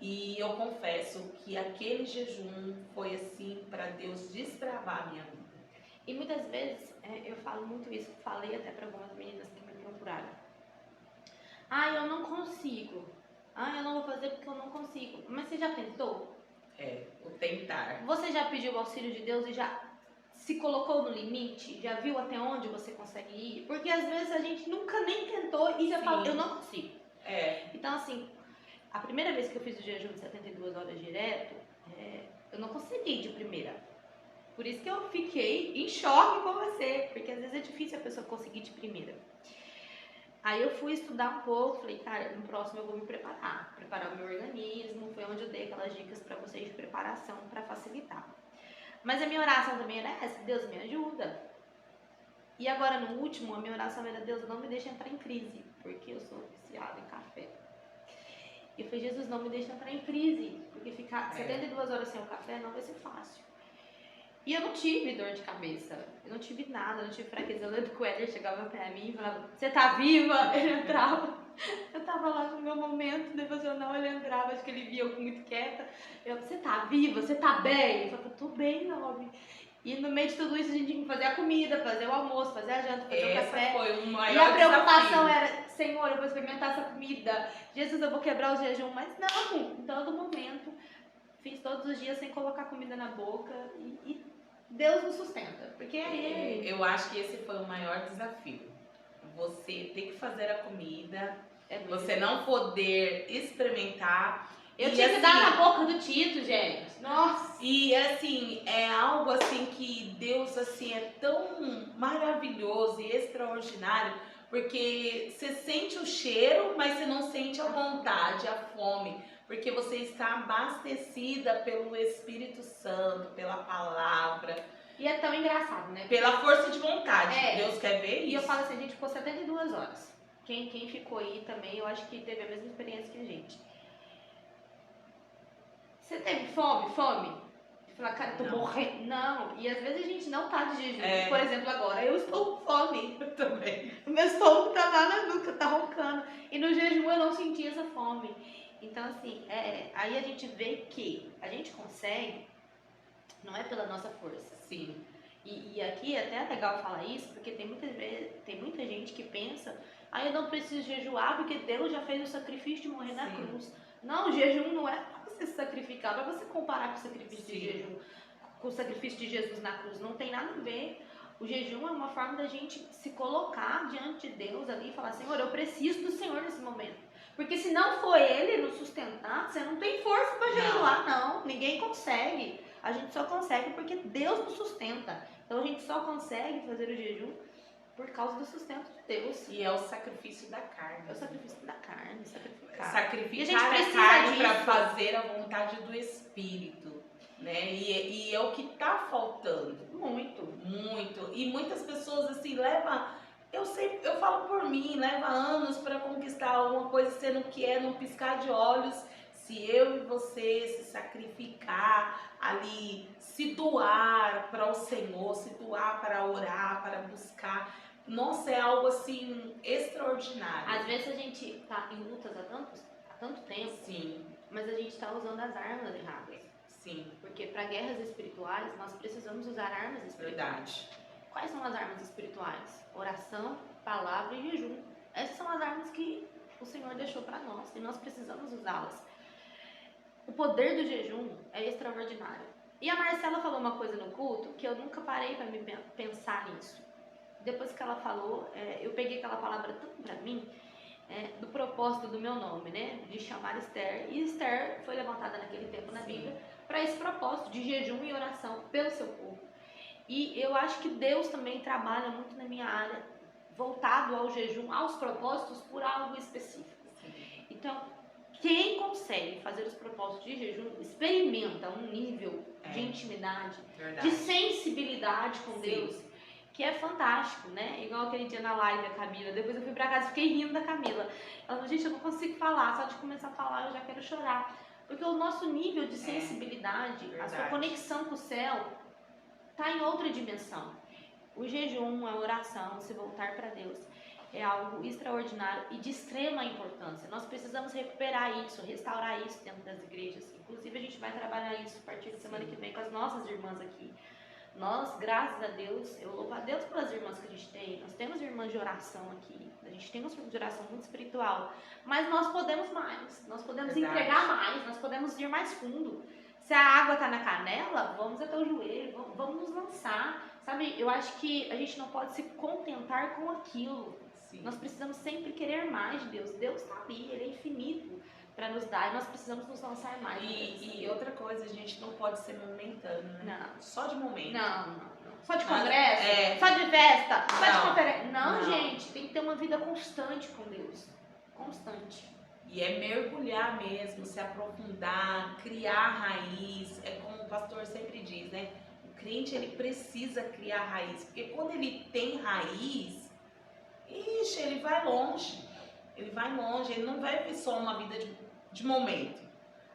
E eu confesso que aquele jejum foi assim para Deus destravar a minha vida. E muitas vezes, eu falo muito isso, falei até para algumas meninas que me procuraram. Eu não consigo. Eu não vou fazer porque eu não consigo. Mas você já tentou? O tentar. Você já pediu o auxílio de Deus e já se colocou no limite? Já viu até onde você consegue ir? Porque às vezes a gente nunca nem tentou e já fala, eu não consigo. Então assim, a primeira vez que eu fiz o jejum de 72 horas direto, eu não consegui de primeira. Por isso que eu fiquei em choque com você, porque às vezes é difícil a pessoa conseguir de primeira. Aí eu fui estudar um pouco, falei, cara, no próximo eu vou me preparar o meu organismo, foi onde eu dei aquelas dicas para vocês de preparação para facilitar. Mas a minha oração também era essa, Deus me ajuda. E agora no último, a minha oração era, Deus não me deixa entrar em crise, porque eu sou viciada em café. E eu falei, Jesus, não me deixa entrar em crise, porque ficar 72 horas sem o café não vai ser fácil. E eu não tive dor de cabeça, eu não tive nada, eu não tive fraqueza. Eu lembro que o Éder chegava pra mim e falava, você tá viva? Ele entrava, eu tava lá no meu momento devocional, ele entrava, acho que ele via eu muito quieta. Eu, você tá viva? Você tá bem? Eu falava, tô bem, homem. E no meio de tudo isso a gente tinha que fazer a comida, fazer o almoço, fazer a janta, fazer o café. Foi o maior e a preocupação desafio. era, Senhor, eu vou experimentar essa comida. Jesus, eu vou quebrar o jejum. Mas não, em todo momento, fiz todos os dias sem colocar comida na boca. E Deus nos sustenta, porque é Ele. Eu acho que esse foi o maior desafio. Você ter que fazer a comida, você não poder experimentar. Eu tinha que dar na boca do Tito, gente. Nossa! E assim, é algo assim que Deus assim é tão maravilhoso e extraordinário, porque você sente o cheiro, mas você não sente a vontade, a fome, porque você está abastecida pelo Espírito Santo, pela palavra. E é tão engraçado, né? Pela força de vontade. Deus quer ver isso. E eu falo assim, a gente ficou 72 horas. Quem ficou aí também, eu acho que teve a mesma experiência que a gente. Você teve fome? Falar, cara, eu tô morrendo. Não, e às vezes a gente não tá de jejum. Por exemplo, agora eu estou com fome. Eu também. O meu estômago tá lá na nuca, tá roncando. E no jejum eu não senti essa fome. Então, assim, aí a gente vê que a gente consegue, não é pela nossa força. Sim. E aqui é até legal falar isso, porque tem muita gente que pensa, eu não preciso jejuar porque Deus já fez o sacrifício de morrer na cruz. Não, o jejum não é para você se sacrificar, para você comparar com o sacrifício de jejum, com o sacrifício de Jesus na cruz. Não tem nada a ver. O jejum é uma forma da gente se colocar diante de Deus ali e falar, Senhor, eu preciso do Senhor nesse momento. Porque se não for Ele nos sustentar, você não tem força para jejuar, não. Ninguém consegue. A gente só consegue porque Deus nos sustenta. Então a gente só consegue fazer o jejum por causa do sustento de Deus. E é o sacrifício da carne. É o sacrifício da carne, sacrificar. Sacrificar a carne para fazer a vontade do Espírito, né? E é o que tá faltando. Muito. Muito. E muitas pessoas assim levam, eu falo por mim, leva anos para conquistar uma coisa, sendo que é num piscar de olhos. Se eu e você se sacrificar ali, se doar para o Senhor, se doar para orar, para buscar, nossa, é algo assim extraordinário. Às vezes a gente tá em lutas há tanto tempo, sim, mas a gente tá usando as armas erradas. Sim. Porque para guerras espirituais nós precisamos usar armas espirituais. Verdade. Quais são as armas espirituais? Oração, palavra e jejum. Essas são as armas que o Senhor deixou para nós e nós precisamos usá-las. O poder do jejum é extraordinário. E a Marcela falou uma coisa no culto que eu nunca parei para me pensar nisso. Depois que ela falou, eu peguei aquela palavra tanto para mim, do propósito do meu nome, né? De chamar Esther. E Esther foi levantada naquele tempo na Bíblia para esse propósito de jejum e oração pelo seu povo. E eu acho que Deus também trabalha muito na minha área, voltado ao jejum, aos propósitos por algo específico. Então, quem consegue fazer os propósitos de jejum experimenta um nível de intimidade, de sensibilidade com Deus, que é fantástico, né? Igual aquele dia na live, a Camila. Depois eu fui pra casa e fiquei rindo da Camila. Ela falou, gente, eu não consigo falar, só de começar a falar eu já quero chorar. Porque o nosso nível de sensibilidade, a sua conexão com o céu, tá em outra dimensão. O jejum, a oração, se voltar para Deus, é algo extraordinário e de extrema importância. Nós precisamos recuperar isso, restaurar isso dentro das igrejas. Inclusive, a gente vai trabalhar isso a partir de semana que vem com as nossas irmãs aqui. Nós, graças a Deus, eu louvo a Deus pelas irmãs que a gente tem. Nós temos irmãs de oração aqui. A gente tem uma de oração muito espiritual. Mas nós podemos mais. Nós podemos entregar mais. Nós podemos ir mais fundo. Se a água está na canela, vamos até o joelho. Vamos nos lançar. Sabe, eu acho que a gente não pode se contentar com aquilo. Nós precisamos sempre querer mais de Deus. Deus está ali, Ele é infinito para nos dar e nós precisamos nos lançar mais. E outra coisa, a gente não pode ser momentâneo, né? Não. Só de momento. Não. Só de congresso? Só de festa? Só de conferência? Não, gente, tem que ter uma vida constante com Deus. Constante. E é mergulhar mesmo, se aprofundar, criar raiz. É como o pastor sempre diz, né? O crente, ele precisa criar raiz. Porque quando ele tem raiz, ele vai longe. Ele vai longe, ele não vai ver só uma vida de momento.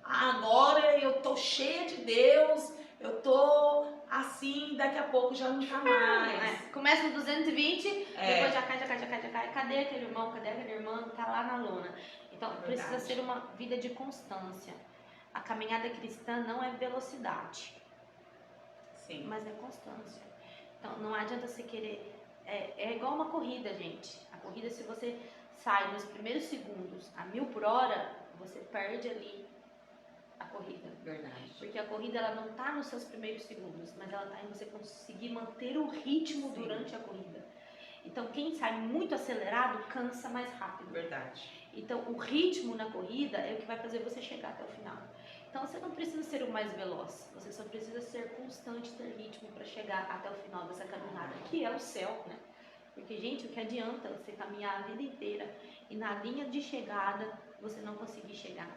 Agora eu tô cheia de Deus, eu tô assim daqui a pouco já não tá mais. Começa no 220, depois já cai. Cadê aquele irmão? Cadê aquele irmão? Tá lá na lona. Então, precisa ser uma vida de constância. A caminhada cristã não é velocidade. Sim. Mas é constância. Então, não adianta você querer... É igual uma corrida, gente. A corrida, se você sai nos primeiros segundos a 1000 por hora, você perde ali a corrida. Verdade. Porque a corrida, ela não tá nos seus primeiros segundos, mas ela tá em você conseguir manter o ritmo durante a corrida. Então, quem sai muito acelerado, cansa mais rápido. Verdade. Então, o ritmo na corrida é o que vai fazer você chegar até o final. Então, você não precisa ser o mais veloz, você só precisa ser constante, ter ritmo para chegar até o final dessa caminhada, que é o céu, né? Porque, gente, o que adianta você caminhar a vida inteira e na linha de chegada você não conseguir chegar?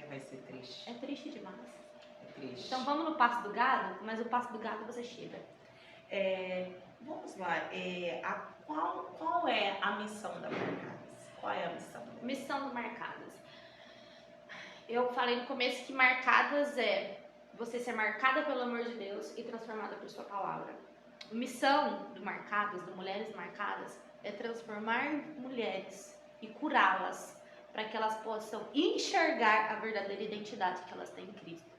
Vai ser triste. É triste demais. É triste. Então, vamos no passo do gado, mas o passo do gado você chega. Vamos lá. Qual é a missão da Marcadas? Qual é a missão? Missão do Marcadas. Eu falei no começo que Marcadas é você ser marcada pelo amor de Deus e transformada por sua palavra. Missão do Marcadas, do Mulheres Marcadas, é transformar mulheres e curá-las para que elas possam enxergar a verdadeira identidade que elas têm em Cristo.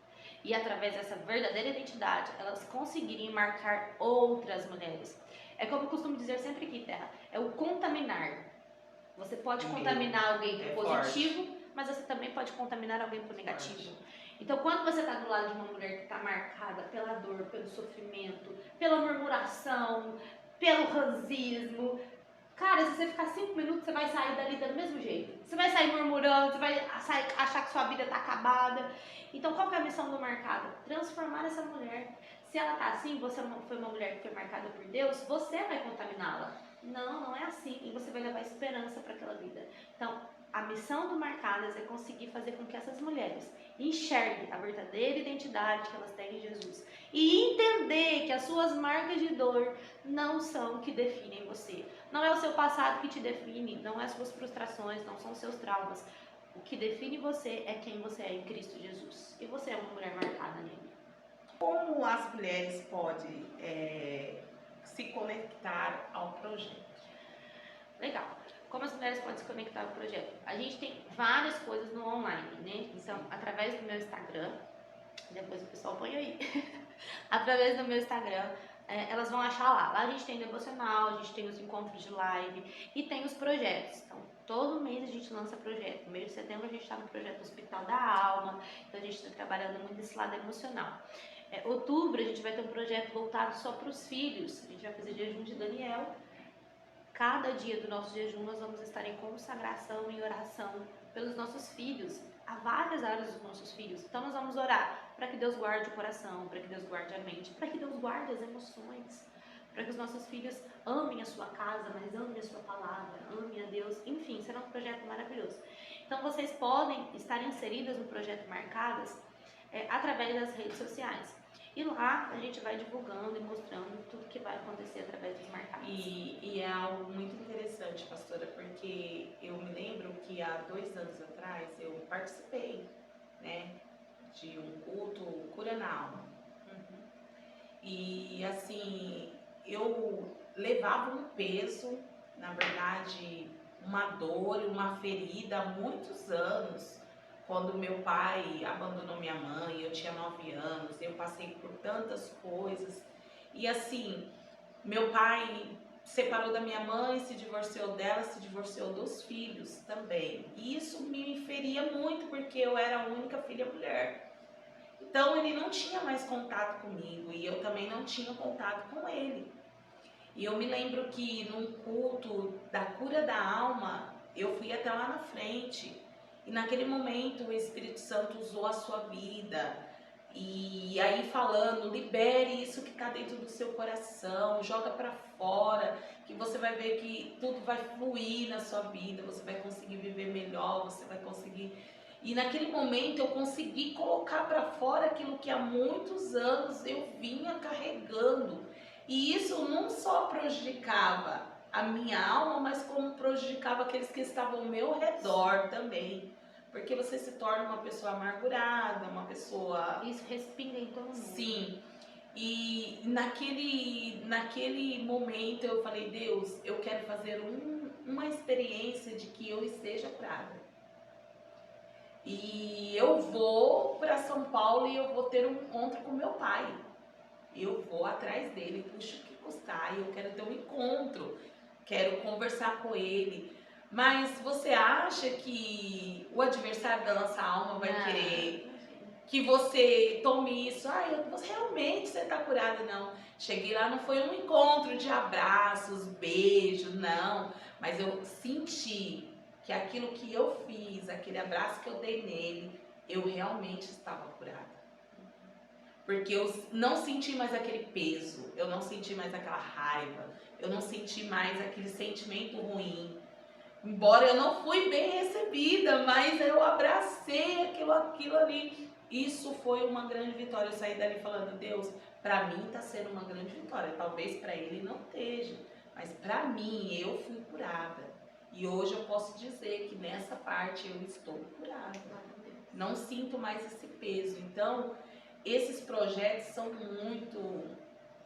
E através dessa verdadeira identidade, elas conseguirem marcar outras mulheres. É como eu costumo dizer sempre aqui, Terra, é o contaminar. Você pode contaminar alguém pro positivo, mas você também pode contaminar alguém pro negativo. Então, quando você está do lado de uma mulher que está marcada pela dor, pelo sofrimento, pela murmuração, pelo ranzismo, cara, se você ficar 5 minutos, você vai sair dali do mesmo jeito. Você vai sair murmurando, você vai achar que sua vida está acabada. Então, qual que é a missão do Marcada? Transformar essa mulher. Se ela tá assim, você foi uma mulher que foi marcada por Deus, você vai contaminá-la. Não, não é assim. E você vai levar esperança para aquela vida. Então, a missão do Marcadas é conseguir fazer com que essas mulheres enxerguem a verdadeira identidade que elas têm em Jesus. E entender que as suas marcas de dor não são o que definem você. Não é o seu passado que te define, não é as suas frustrações, não são os seus traumas. O que define você é quem você é em Cristo Jesus. E você é uma mulher marcada nele. Como as mulheres podem se conectar ao projeto? Legal. Como as mulheres podem se conectar ao projeto? A gente tem várias coisas no online, né? Então, através do meu Instagram, depois o pessoal põe aí, através do meu Instagram, elas vão achar lá. Lá a gente tem devocional, a gente tem os encontros de live e tem os projetos. Então, todo mês a gente lança projeto. No mês de setembro a gente está no projeto Hospital da Alma, então a gente está trabalhando muito esse lado emocional. Outubro a gente vai ter um projeto voltado só para os filhos. A gente vai fazer jejum de Daniel. Cada dia do nosso jejum nós vamos estar em consagração e oração pelos nossos filhos. Há várias áreas dos nossos filhos. Então nós vamos orar para que Deus guarde o coração, para que Deus guarde a mente, para que Deus guarde as emoções, para que os nossos filhos amem a sua casa, mas amem a sua palavra, amem a Deus. Enfim, será um projeto maravilhoso. Então vocês podem estar inseridas no projeto Marcadas através das redes sociais. E lá a gente vai divulgando e mostrando tudo que vai acontecer através dos Marcadas. E é algo muito interessante, pastora, porque eu me lembro que há 2 anos atrás eu participei, né, de um culto Cura na Alma. E assim, eu levava um peso, na verdade, uma dor, uma ferida há muitos anos. Quando meu pai abandonou minha mãe, eu tinha 9 anos, eu passei por tantas coisas. E assim, meu pai separou da minha mãe, se divorciou dela, se divorciou dos filhos também. E isso me feria muito, porque eu era a única filha mulher. Então ele não tinha mais contato comigo e eu também não tinha contato com ele. E eu me lembro que num culto da cura da alma, eu fui até lá na frente. E naquele momento o Espírito Santo usou a sua vida. E aí falando, libere isso que está dentro do seu coração, joga para fora, que você vai ver que tudo vai fluir na sua vida, você vai conseguir viver melhor, você vai conseguir... E naquele momento eu consegui colocar para fora aquilo que há muitos anos eu vinha carregando. E isso não só prejudicava a minha alma, mas como prejudicava aqueles que estavam ao meu redor também. Porque você se torna uma pessoa amargurada, uma pessoa... Isso respinga em todo mundo. Sim. E naquele momento eu falei, Deus, eu quero fazer uma experiência de que eu esteja curada. E eu vou para São Paulo e eu vou ter um encontro com meu pai. Eu vou atrás dele, puxa o que custar, eu quero ter um encontro, quero conversar com ele. Mas você acha que o adversário da nossa alma vai querer que você tome isso? Realmente você está curada? Não. Cheguei lá, não foi um encontro de abraços, beijos, não. Mas eu senti que aquilo que eu fiz, aquele abraço que eu dei nele, eu realmente estava curada. Porque eu não senti mais aquele peso, eu não senti mais aquela raiva, eu não senti mais aquele sentimento ruim. Embora eu não fui bem recebida, mas eu abracei aquilo ali. Isso foi uma grande vitória. Eu saí dali falando, Deus, para mim está sendo uma grande vitória. Talvez para ele não esteja, mas para mim eu fui curada. E hoje eu posso dizer que nessa parte eu estou curada. Não sinto mais esse peso. Então, esses projetos são muito,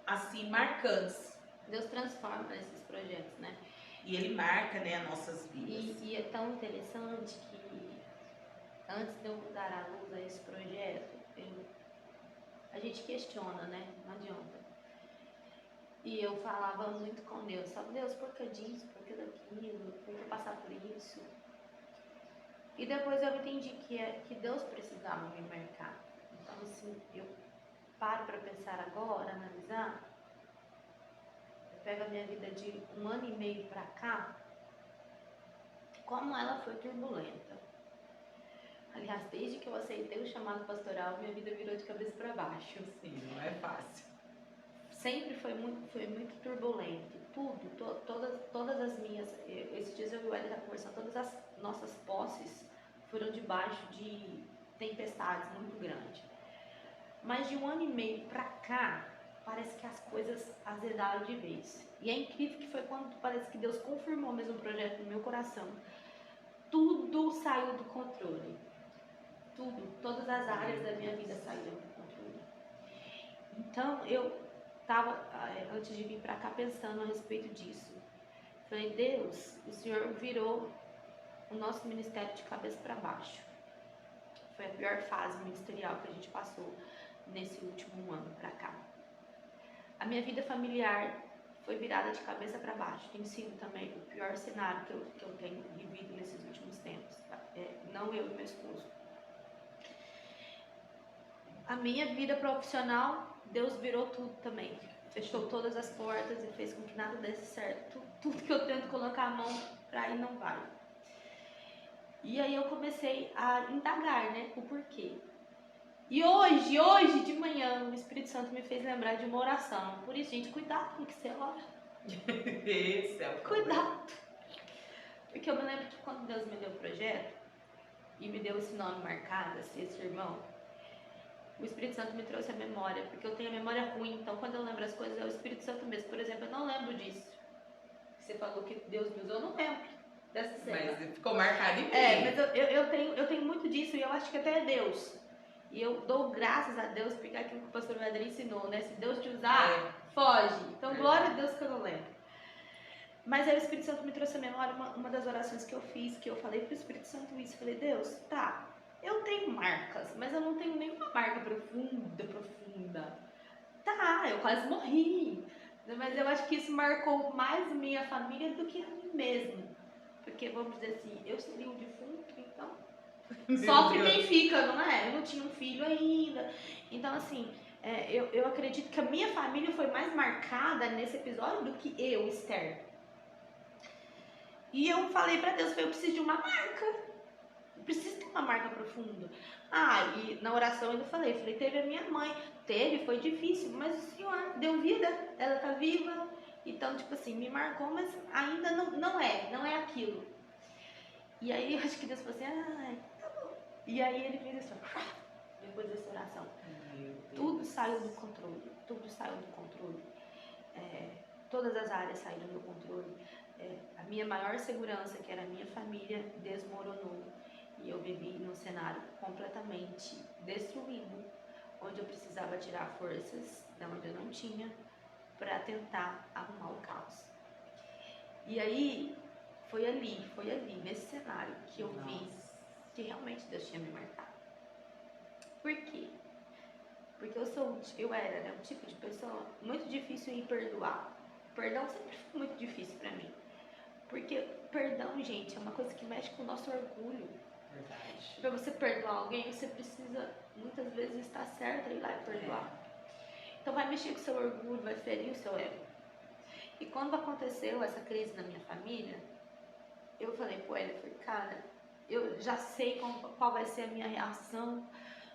assim, marcantes. Deus transforma esses projetos, né? E Ele marca, né, as nossas vidas. E é tão interessante que antes de eu dar à luz a esse projeto, a gente questiona, né? Não adianta. E eu falava muito com Deus, sabe? Deus, por que disso? Por que daquilo? Por que passar por isso? E depois eu entendi que Deus precisava me marcar. Então, assim, eu paro para pensar agora, analisar. Eu pego a minha vida de 1 ano e meio para cá, como ela foi turbulenta. Aliás, desde que eu aceitei o chamado pastoral, minha vida virou de cabeça para baixo. Sim, não é fácil. Sempre foi muito turbulento. Tudo, todas as minhas... Esses dias eu e o Hélio estavam conversando, todas as nossas posses foram debaixo de tempestades muito grandes. Mas de 1 ano e meio para cá, parece que as coisas azedaram de vez. E é incrível que foi quando parece que Deus confirmou mesmo o projeto no meu coração. Tudo saiu do controle. Todas as áreas da minha vida saíram do controle. Então, eu estava, antes de vir para cá, pensando a respeito disso. Falei, Deus, o Senhor virou o nosso ministério de cabeça para baixo. Foi a pior fase ministerial que a gente passou nesse último ano para cá. A minha vida familiar foi virada de cabeça para baixo. Tem sido também o pior cenário que eu tenho vivido nesses últimos tempos. Tá? Não eu e meu esposo. A minha vida profissional, Deus virou tudo também. Fechou todas as portas e fez com que nada desse certo. Tudo que eu tento colocar a mão para ir não vai. E aí eu comecei a indagar, né, o porquê. E hoje de manhã, o Espírito Santo me fez lembrar de uma oração. Por isso, gente, cuidado com o que você ora. Esse é o Cuidado. Porque eu me lembro que quando Deus me deu o projeto, e me deu esse nome marcado, assim, esse irmão, o Espírito Santo me trouxe a memória, porque eu tenho a memória ruim, então quando eu lembro as coisas é o Espírito Santo mesmo. Por exemplo, eu não lembro disso. Você falou que Deus me usou, eu não lembro dessa cena. Mas ficou marcado em mim. Mas eu tenho muito disso e eu acho que até é Deus. E eu dou graças a Deus porque aquilo que o pastor Adri ensinou, né? Se Deus te usar, foge. Então, glória a Deus que eu não lembro. Mas aí o Espírito Santo me trouxe a memória, uma das orações que eu fiz, que eu falei pro Espírito Santo isso. Falei, Deus, tá, eu tenho marcas, mas eu não tenho nenhuma marca profunda. Tá, eu quase morri. Mas eu acho que isso marcou mais minha família do que a mim mesmo. Porque, vamos dizer assim, eu seria um defunto, então sofre quem fica, não é? Eu não tinha um filho ainda. Então, assim, eu acredito que a minha família foi mais marcada nesse episódio do que eu, Esther. E eu falei pra Deus, eu preciso de uma marca. Eu preciso ter uma marca profunda. E na oração eu ainda falei, teve a minha mãe. Foi difícil, mas o Senhor deu vida, ela tá viva. Então, tipo assim, me marcou, mas ainda não é aquilo. E aí eu acho que Deus falou assim, tá bom. E aí ele fez assim, depois dessa oração. Tudo saiu do controle, todas as áreas saíram do controle. A minha maior segurança, que era a minha família, desmoronou. E eu vivi num cenário completamente destruído, onde eu precisava tirar forças de onde eu não tinha para tentar arrumar o caos. E aí, foi ali, nesse cenário que eu vi que realmente Deus tinha me marcado. Por quê? Porque eu era, né, um tipo de pessoa muito difícil em perdoar. Perdão sempre foi muito difícil pra mim. Porque perdão, gente, é uma coisa que mexe com o nosso orgulho. Verdade. Pra você perdoar alguém, você precisa muitas vezes estar certa e ir lá e perdoar. Então vai mexer com o seu orgulho, vai ferir o seu ego. E quando aconteceu essa crise na minha família, eu falei pro Éder, cara, eu já sei qual vai ser a minha reação,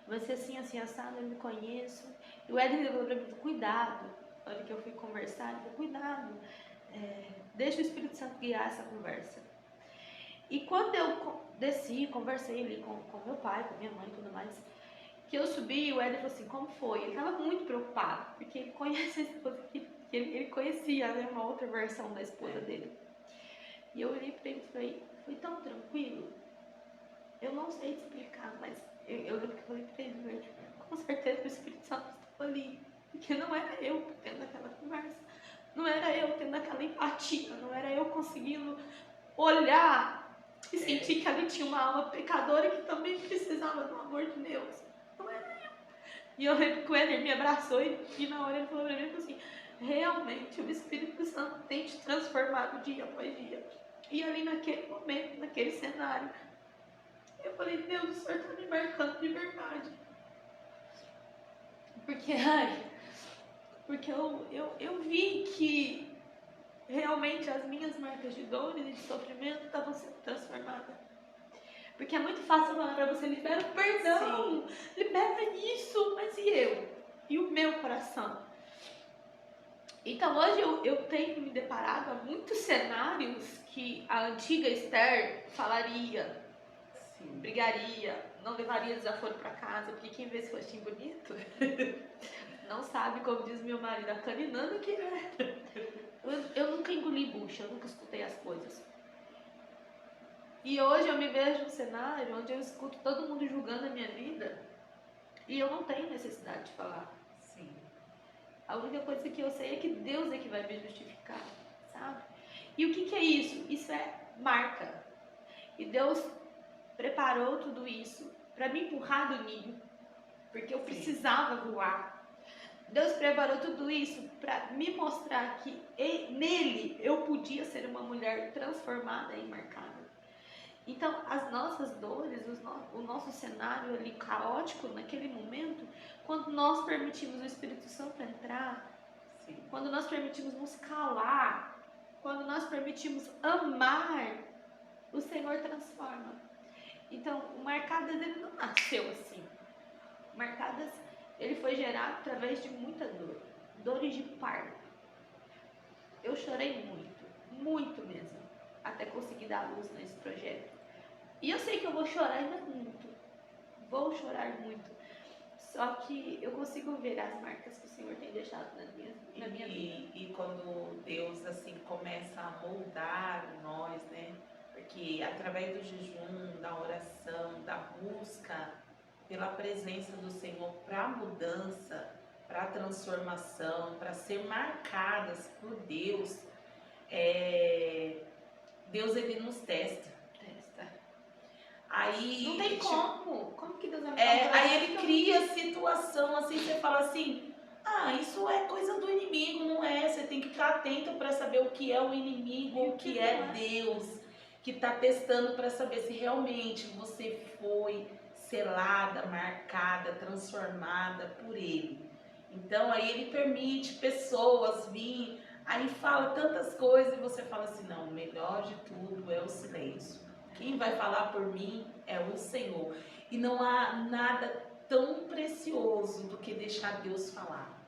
vai ser assim, assim, assado, eu me conheço. E o Éder falou pra mim, cuidado. Na hora que eu fui conversar, ele falou, cuidado, deixa o Espírito Santo guiar essa conversa. E quando eu desci, conversei ali com meu pai, com minha mãe e tudo mais, que eu subi, o Éder falou assim, como foi? Ele estava muito preocupado, porque ele conhece a esposa, ele conhecia, né, uma outra versão da esposa dele. E eu olhei pra ele e falei, foi tão tranquilo, eu não sei te explicar, mas eu lembro que eu falei pra ele, com certeza o Espírito Santo estava ali, porque não era eu tendo aquela conversa, não era eu tendo aquela empatia, não era eu conseguindo olhar e sentir que ali tinha uma alma pecadora que também precisava do amor de Deus. Não era eu. E eu lembro que o Éder me abraçou e na hora ele falou pra mim assim, realmente o Espírito Santo tem te transformado dia após dia. E ali naquele momento, naquele cenário, eu falei, Deus, o Senhor tá me marcando de verdade. Porque eu vi que realmente as minhas marcas de dores e de sofrimento estavam sendo transformadas. Porque é muito fácil falar pra você, libera o perdão, libera isso, mas e eu? E o meu coração? Então hoje eu tenho me deparado a muitos cenários que a antiga Esther falaria, brigaria, não levaria desaforo pra casa, porque quem vê esse rostinho bonito não sabe, como diz meu marido, a caninando que é. Eu nunca engoli bucha, eu nunca escutei as coisas. E hoje eu me vejo num cenário onde eu escuto todo mundo julgando a minha vida e eu não tenho necessidade de falar. Sim. A única coisa que eu sei é que Deus é que vai me justificar, sabe? E o que é isso? Isso é marca. E Deus preparou tudo isso para me empurrar do ninho, porque eu precisava voar. Deus preparou tudo isso para me mostrar que nele eu podia ser uma mulher transformada e marcada. Então, as nossas dores, o nosso cenário ali caótico naquele momento, quando nós permitimos o Espírito Santo entrar, quando nós permitimos nos calar, quando nós permitimos amar, o Senhor transforma. Então, o Marcadas, ele não nasceu assim. O Marcadas, ele foi gerado através de muita dor, dores de parto. Eu chorei muito, muito mesmo, até conseguir dar luz nesse projeto. E eu sei que eu vou chorar ainda muito, vou chorar muito, só que eu consigo ver as marcas que o Senhor tem deixado na minha vida. E quando Deus assim começa a moldar nós, né? Porque através do jejum, da oração, da busca pela presença do Senhor para mudança, para transformação, para ser marcadas por Deus, Deus ele nos testa. Aí, não tem como que Deus vai me aí ele cria situação assim, você fala assim, isso é coisa do inimigo, não é? Você tem que estar atento para saber o que é o inimigo, o que é Deus, que está testando para saber se realmente você foi selada, marcada, transformada por ele. Então aí ele permite pessoas vir, aí fala tantas coisas e você fala assim, não, o melhor de tudo é o silêncio. Quem vai falar por mim é o Senhor. E não há nada tão precioso do que deixar Deus falar.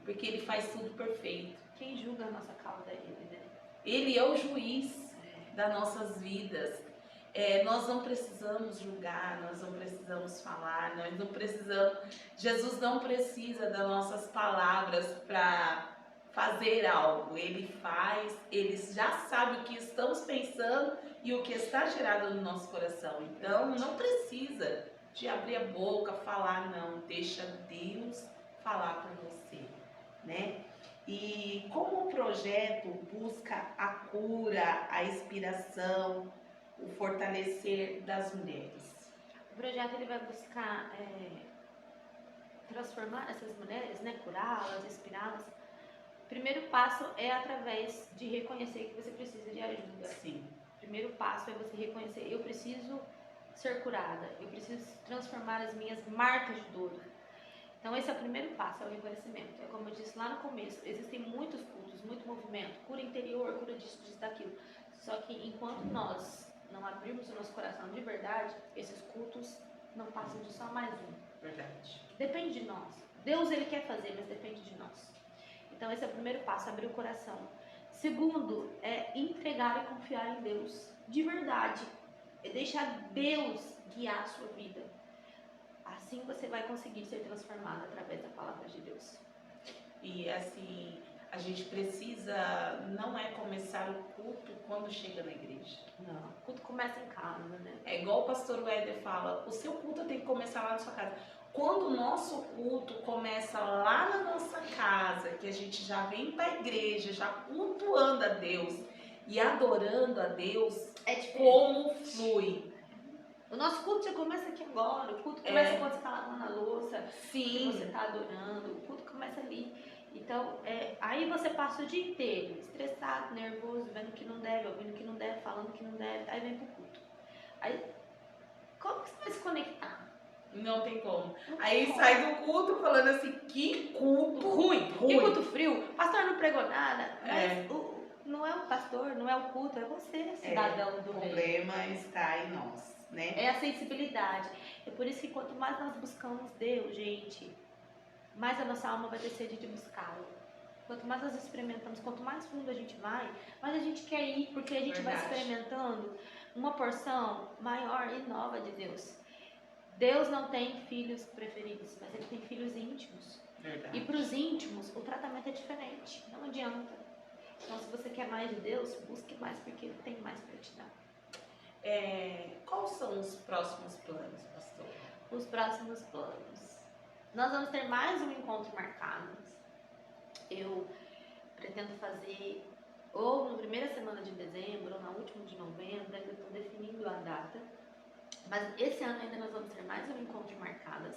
Porque Ele faz tudo perfeito. Quem julga a nossa causa é Ele, né? Ele é o juiz das nossas vidas. Nós não precisamos julgar, nós não precisamos falar, nós não precisamos... Jesus não precisa das nossas palavras para fazer algo. Ele faz, ele já sabe o que estamos pensando e o que está gerado no nosso coração. Então, não precisa de abrir a boca, falar, não, deixa Deus falar por você, né? E como o projeto busca a cura, a inspiração, o fortalecer das mulheres? O projeto ele vai buscar transformar essas mulheres, né, curá-las, inspirá-las. O primeiro passo é através de reconhecer que você precisa de ajuda. Sim. O primeiro passo é você reconhecer, eu preciso ser curada, eu preciso transformar as minhas marcas de dor. Então esse é o primeiro passo, é o reconhecimento. É como eu disse lá no começo, existem muitos cultos, muito movimento, cura interior, cura disso, daquilo. Só que enquanto nós não abrirmos o nosso coração de verdade, esses cultos não passam de só mais um. Verdade. Depende de nós. Deus ele quer fazer, mas depende de nós. Então esse é o primeiro passo, abrir o coração. Segundo, é entregar e confiar em Deus de verdade. É deixar Deus guiar a sua vida. Assim você vai conseguir ser transformado através da palavra de Deus. E assim, a gente precisa, não é começar o culto quando chega na igreja. Não, o culto começa em casa, né? É igual o pastor Weder fala, o seu culto tem que começar lá na sua casa. Quando o nosso culto começa lá na nossa casa, que a gente já vem para a igreja, já cultuando a Deus e adorando a Deus, como flui. O nosso culto já começa aqui agora, o culto começa quando você está lavando a louça, Sim. você está adorando, o culto começa ali. Então, aí você passa o dia inteiro estressado, nervoso, vendo que não deve, ouvindo que não deve, falando que não deve, aí vem pro culto. Aí, como que você vai se conectar? Não tem como. Aí sai do culto falando assim, que culto ruim. Que culto frio. O pastor não pregou nada, mas não é o pastor, não é o culto, é você, cidadão do reino. O problema está em nós, né? É a sensibilidade. É por isso que quanto mais nós buscamos Deus, gente, mais a nossa alma vai ter sede de buscá-lo. Quanto mais nós experimentamos, quanto mais fundo a gente vai, mais a gente quer ir, porque a gente vai experimentando uma porção maior e nova de Deus. Deus não tem filhos preferidos, mas ele tem filhos íntimos. Verdade. E para os íntimos, o tratamento é diferente. Não adianta. Então, se você quer mais de Deus, busque mais, porque ele tem mais para te dar. Quais são os próximos planos, pastor? Os próximos planos. Nós vamos ter mais um encontro marcado. Eu pretendo fazer ou na primeira semana de dezembro, ou na última de novembro, ainda estou definindo a data. Mas esse ano ainda nós vamos ter mais um encontro marcado.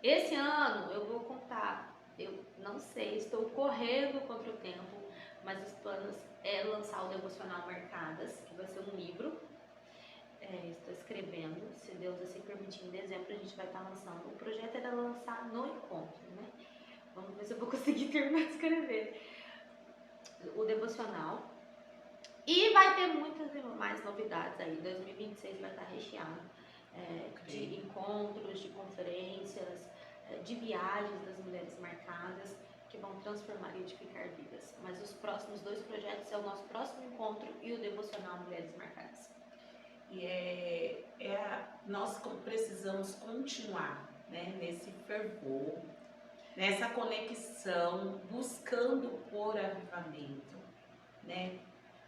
Esse ano eu vou contar, eu não sei, estou correndo contra o tempo, mas os planos é lançar o Devocional Marcadas, que vai ser um livro. Estou escrevendo, se Deus assim permitir, em dezembro a gente vai estar lançando. O projeto era lançar no encontro, né? Vamos ver se eu vou conseguir terminar de escrever o Devocional. E vai ter muitas mais novidades aí. 2026 vai estar recheado de encontros, de conferências, de viagens das mulheres marcadas que vão transformar e edificar vidas. Mas os próximos 2 projetos é o nosso próximo encontro e o Devocional Mulheres Marcadas. E nós precisamos continuar, né, nesse fervor, nessa conexão, buscando por avivamento, né?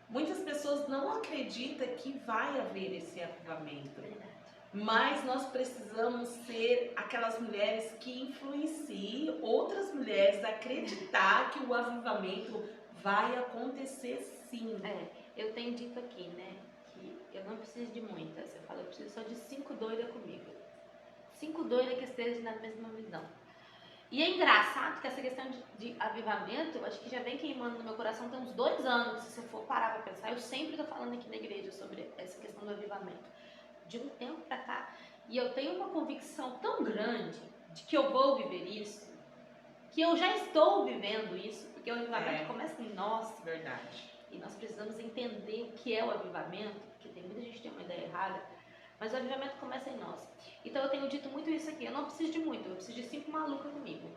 Muitas pessoas não acreditam que vai haver esse avivamento. Mas nós precisamos ser aquelas mulheres que influenciem outras mulheres a acreditar que o avivamento vai acontecer sim. Eu tenho dito aqui, né, que eu não preciso de muitas. Eu falo, eu preciso só de 5 doidas comigo. 5 doidas que estejam na mesma visão. E é engraçado que essa questão de avivamento, eu acho que já vem queimando no meu coração tem uns 2 anos, se você for parar pra pensar. Eu sempre estou falando aqui na igreja sobre essa questão do avivamento. De um tempo pra cá. E eu tenho uma convicção tão grande de que eu vou viver isso, que eu já estou vivendo isso, porque o avivamento começa em nós. Verdade. E nós precisamos entender o que é o avivamento, porque tem muita gente que tem uma ideia errada. Mas o avivamento começa em nós. Então eu tenho dito muito isso aqui. Eu não preciso de muito, eu preciso de 5 malucas comigo.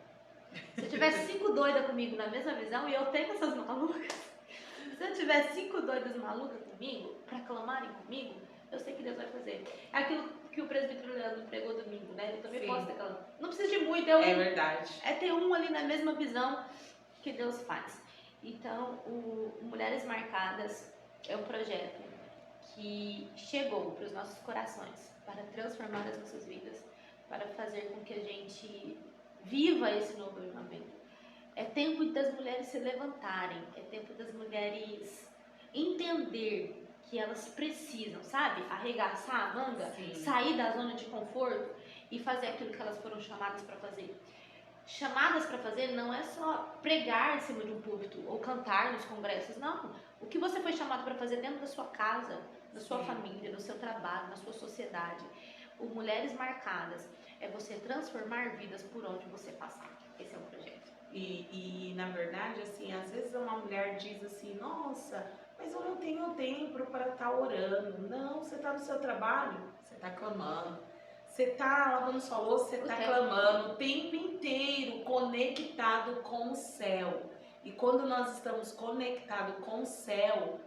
Se eu tiver 5 doidas comigo na mesma visão, e eu tenho essas malucas. Se eu tiver 5 doidas malucas comigo, para clamarem comigo, eu sei que Deus vai fazer. É aquilo que o presbítero Leandro pregou domingo, né? Eu também posso ter aquela... Não precisa de muito, é verdade. É ter um ali na mesma visão que Deus faz. Então, o Mulheres Marcadas é um projeto que chegou para os nossos corações. para transformar as nossas vidas, para fazer com que a gente viva esse novo avivamento. É tempo das mulheres se levantarem, é tempo das mulheres entender que elas precisam, sabe? Arregaçar a manga, Sim. sair da zona de conforto e fazer aquilo que elas foram chamadas para fazer. Chamadas para fazer não é só pregar em cima de um púlpito ou cantar nos congressos, não. O que você foi chamado para fazer dentro da sua casa, da sua família, no seu trabalho, na sua sociedade. O Mulheres Marcadas é você transformar vidas por onde você passar. Esse é o projeto. E na verdade, assim, às vezes uma mulher diz assim, nossa, mas eu não tenho tempo para estar orando. Não, você está no seu trabalho, você está clamando. Você está lavando sua louça, você está clamando o tempo inteiro, conectado com o céu. E quando nós estamos conectados com o céu,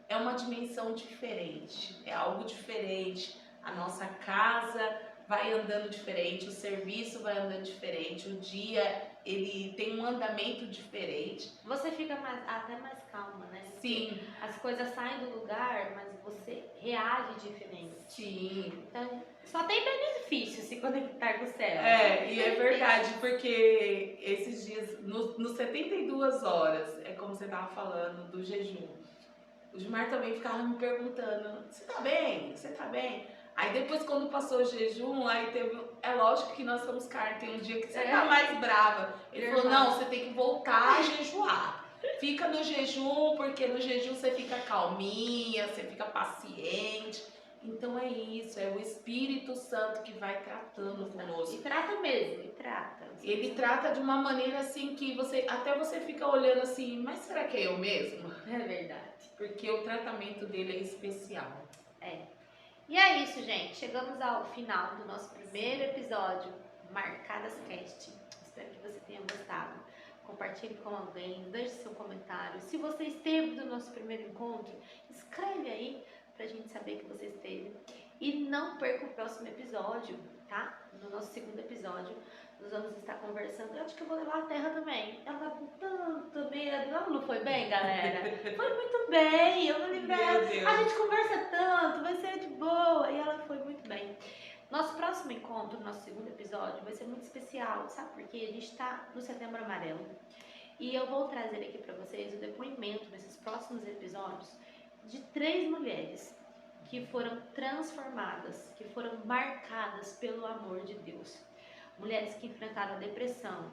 é uma dimensão diferente, é algo diferente. A nossa casa vai andando diferente, o serviço vai andando diferente, o dia ele tem um andamento diferente. Você fica até mais calma, né? Sim. As coisas saem do lugar, mas você reage diferente. Sim. Então, só tem benefício se conectar com o céu. E é verdade, porque esses dias, nos 72 horas, é como você estava falando do jejum, o Gilmar também ficava me perguntando, você tá bem? Você tá bem? Aí depois quando passou o jejum, aí teve, é lógico que nós somos carne, tem um dia que você tá mais brava. Ele falou, não, você tem que voltar a jejuar. Fica no jejum, porque no jejum você fica calminha, você fica paciente. Então é isso, é o Espírito Santo que vai tratando conosco. E trata mesmo, e trata. Ele trata de uma maneira assim que você fica olhando assim, mas será que é eu mesmo? É verdade. Porque o tratamento dele é especial. E é isso, gente. Chegamos ao final do nosso primeiro episódio, Marcadas Cast. Espero que você tenha gostado. Compartilhe com alguém, deixe seu comentário. Se você esteve no nosso primeiro encontro, escreve aí pra gente saber que você esteve. E não perca o próximo episódio, tá? No nosso segundo episódio, nós vamos estar conversando. Eu acho que eu vou levar a Terra também. Ela tá com tanto medo. Não foi bem, galera? Foi muito bem. Eu vou livrar ela. A gente conversa tanto, vai ser de boa. E ela foi muito bem. Nosso próximo encontro, nosso segundo episódio, vai ser muito especial, sabe? Porque a gente tá no Setembro Amarelo. E eu vou trazer aqui pra vocês o depoimento nesses próximos episódios de 3 mulheres que foram transformadas, que foram marcadas pelo amor de Deus. Mulheres que enfrentaram a depressão,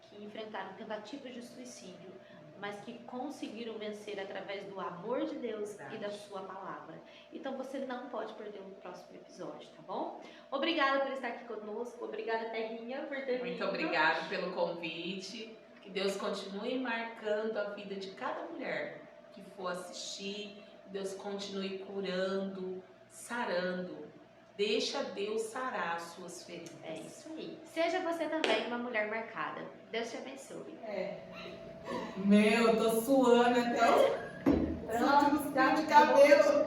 que enfrentaram tentativas de suicídio, mas que conseguiram vencer através do amor de Deus e da sua palavra. Então você não pode perder o próximo episódio, tá bom? Obrigada por estar aqui conosco, obrigada Terrinha por ter vindo. Muito obrigada pelo convite, que Deus continue marcando a vida de cada mulher que for assistir, que Deus continue curando, sarando. Deixa Deus sarar as suas feridas. É isso aí. Seja você também uma mulher marcada. Deus te abençoe. Meu, eu tô suando até os últimos fios de cabelo.